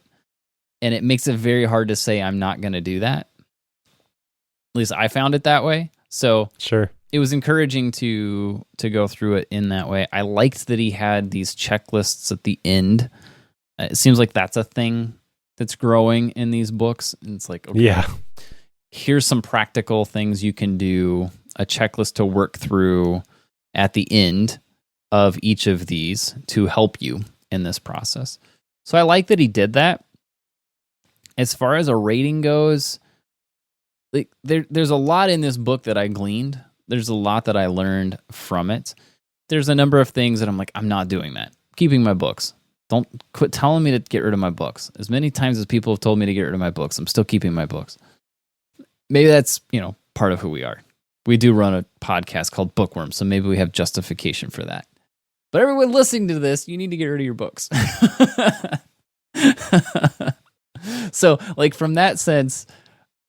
And it makes it very hard to say, I'm not going to do that. At least I found it that way. So sure. It was encouraging to go through it in that way. I liked that he had these checklists at the end. It seems like that's a thing that's growing in these books. And it's like, okay, yeah, here's some practical things you can do, a checklist to work through at the end of each of these to help you in this process. So I like that he did that. As far as a rating goes, like there's a lot in this book that I gleaned. There's a lot that I learned from it. There's a number of things that I'm like, I'm not doing that. Keeping my books. Don't quit telling me to get rid of my books. As many times as people have told me to get rid of my books, I'm still keeping my books. Maybe that's, part of who we are. We do run a podcast called Bookworm, so maybe we have justification for that. But everyone listening to this, you need to get rid of your books. So, like, from that sense,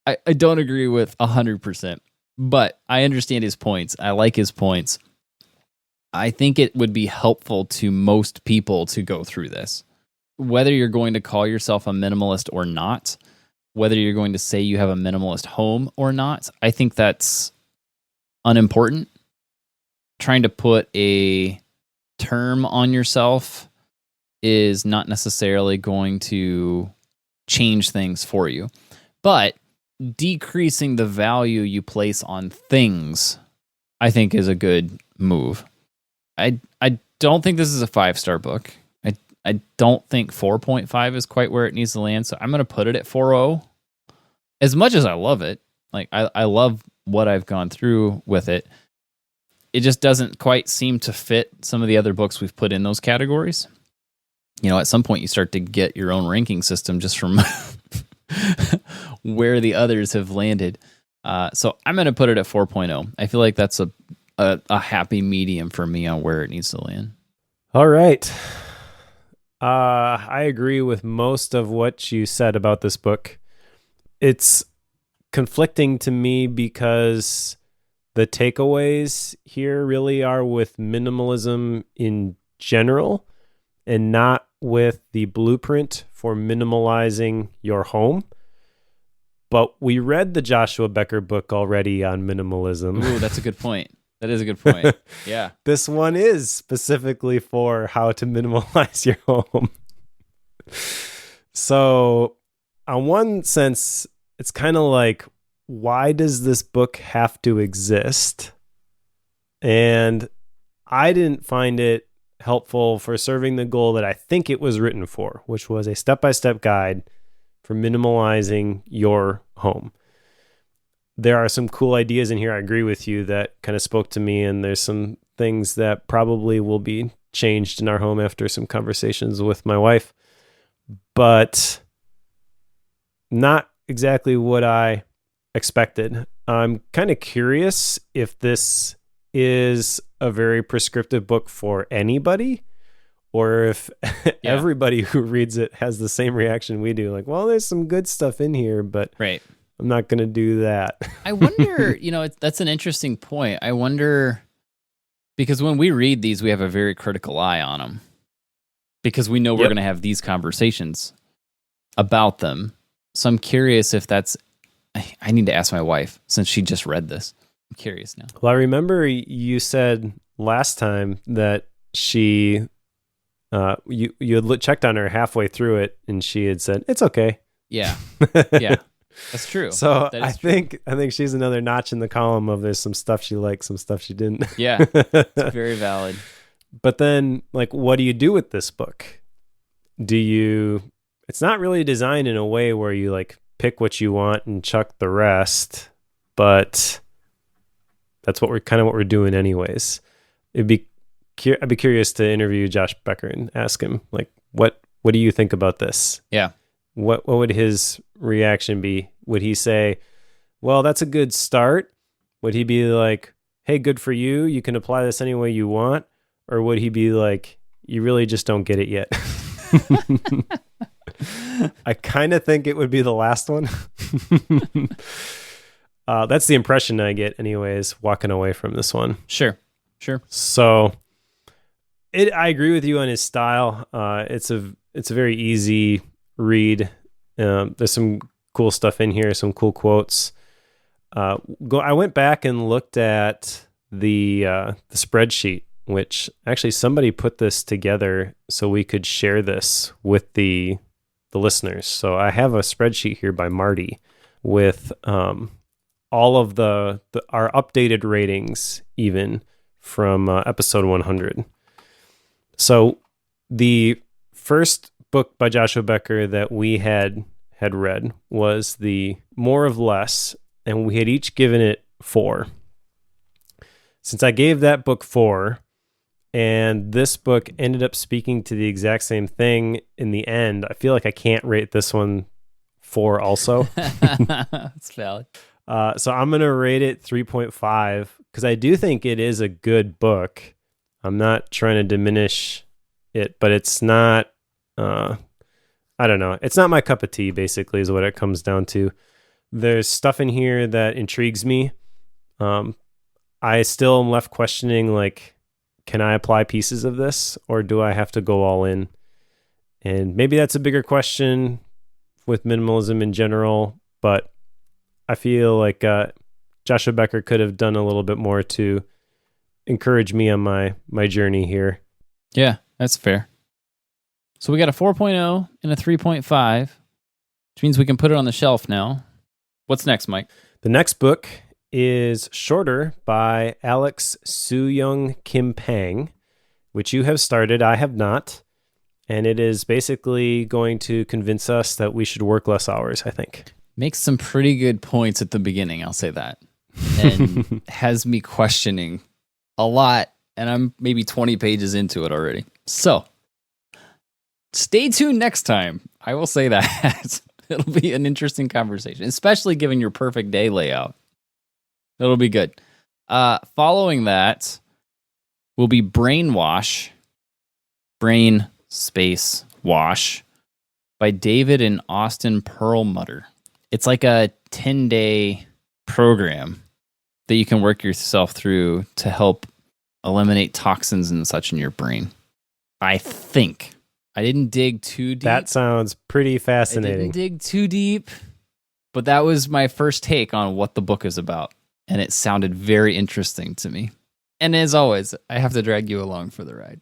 I don't agree with 100%, but I understand his points. I like his points. I think it would be helpful to most people to go through this. Whether you're going to call yourself a minimalist or not, whether you're going to say you have a minimalist home or not, I think that's unimportant. Trying to put a term on yourself is not necessarily going to change things for you. But decreasing the value you place on things, I think, is a good move. I don't think this is a 5-star book. I don't think 4.5 is quite where it needs to land, so I'm going to put it at 4.0. As much as I love it, like I love what I've gone through with it, it just doesn't quite seem to fit some of the other books we've put in those categories. You know, at some point you start to get your own ranking system just from where the others have landed. So I'm going to put it at 4.0. I feel like that's a happy medium for me on where it needs to land. All right. I agree with most of what you said about this book. It's conflicting to me because the takeaways here really are with minimalism in general and not with the blueprint for minimalizing your home. But we read the Joshua Becker book already on minimalism. Ooh, that's a good point. That is a good point. Yeah. This one is specifically for how to minimalize your home. So, on one sense, it's kind of like, why does this book have to exist? And I didn't find it helpful for serving the goal that I think it was written for, which was a step-by-step guide for minimalizing your home. There are some cool ideas in here. I agree with you that kind of spoke to me, and there's some things that probably will be changed in our home after some conversations with my wife, but not exactly what I expected. I'm kind of curious if this is a very prescriptive book for anybody, or if everybody who reads it has the same reaction we do. Like, well, there's some good stuff in here, but right. I'm not going to do that. I wonder, that's an interesting point. I wonder, because when we read these, we have a very critical eye on them because we know we're going to have these conversations about them. So I'm curious if that's, I need to ask my wife since she just read this. I'm curious now. Well, I remember you said last time that she, you had checked on her halfway through it and she had said, it's okay. Yeah. Yeah. That's true. So I think she's another notch in the column of there's some stuff she liked, some stuff she didn't. Yeah, it's very valid. But then, like, what do you do with this book? It's not really designed in a way where you, like, pick what you want and chuck the rest, but that's what we're doing anyways. I'd be curious to interview Josh Becker and ask him, like, what do you think about this? Yeah. What would his reaction be? Would he say, well, that's a good start? Would he be like, hey, good for you, you can apply this any way you want? Or would he be like, you really just don't get it yet? I kind of think it would be the last one. That's the impression I get anyways, walking away from this one. Sure. So I agree with you on his style. It's a very easy read. There's some cool stuff in here, some cool quotes. I went back and looked at the spreadsheet, which actually somebody put this together so we could share this with the listeners. So I have a spreadsheet here by Marty with all of our updated ratings, even from episode 100. So the first book by Joshua Becker that we had read was the More of Less, and we had each given it 4. Since I gave that book 4, and this book ended up speaking to the exact same thing in the end, I feel like I can't rate this one 4 also. That's valid. So I'm going to rate it 3.5 because I do think it is a good book. I'm not trying to diminish it, but it's not, I don't know. It's not my cup of tea, basically, is what it comes down to. There's stuff in here that intrigues me. I still am left questioning, like, can I apply pieces of this or do I have to go all in? And maybe that's a bigger question with minimalism in general, but I feel like Joshua Becker could have done a little bit more to encourage me on my journey here. Yeah, that's fair. So we got a 4.0 and a 3.5, which means we can put it on the shelf now. What's next, Mike? The next book is Shorter by Alex Soo-Young Kim Pang, which you have started. I have not. And it is basically going to convince us that we should work less hours, I think. Makes some pretty good points at the beginning, I'll say that. And has me questioning a lot. And I'm maybe 20 pages into it already. So stay tuned next time. I will say that. It'll be an interesting conversation, especially given your perfect day layout. It'll be good. Following that will be Brainwash, Brain Space Wash by David and Austin Perlmutter. It's like a 10-day program that you can work yourself through to help eliminate toxins and such in your brain. I think. I didn't dig too deep. That sounds pretty fascinating. I didn't dig too deep, but that was my first take on what the book is about. And it sounded very interesting to me. And as always, I have to drag you along for the ride.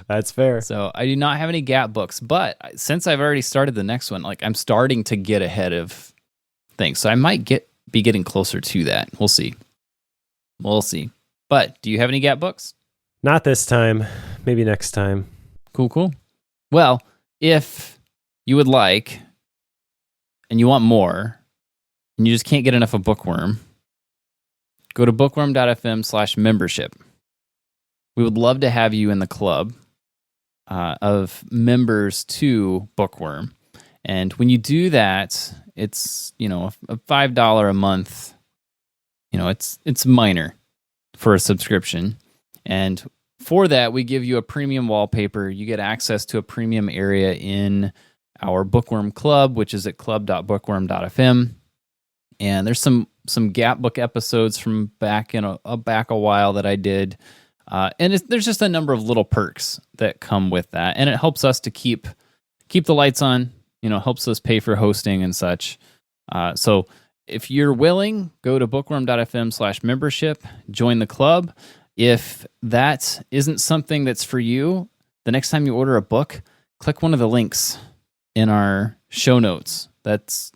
That's fair. So I do not have any Gap books, but since I've already started the next one, like I'm starting to get ahead of things. So I might be getting closer to that. We'll see. But do you have any Gap books? Not this time. Maybe next time. Cool. Well, if you would like and you want more and you just can't get enough of Bookworm, go to bookworm.fm/membership. We would love to have you in the club of members to Bookworm. And when you do that, it's, a $5 a month. It's minor for a subscription. And for that, we give you a premium wallpaper. You get access to a premium area in our Bookworm Club, which is at club.bookworm.fm. And there's some Gap book episodes from back a while that I did. And there's just a number of little perks that come with that. And it helps us to keep the lights on, helps us pay for hosting and such. So if you're willing, go to bookworm.fm/membership, join the club. If that isn't something that's for you, the next time you order a book, click one of the links in our show notes.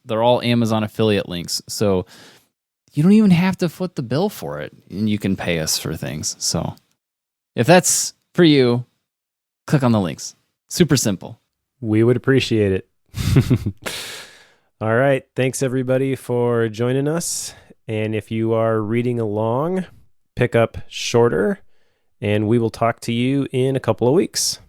They're all Amazon affiliate links. So you don't even have to foot the bill for it, and you can pay us for things. So if that's for you, click on the links. Super simple. We would appreciate it. All right. Thanks, everybody, for joining us. And if you are reading along, pick up Shorter, and we will talk to you in a couple of weeks.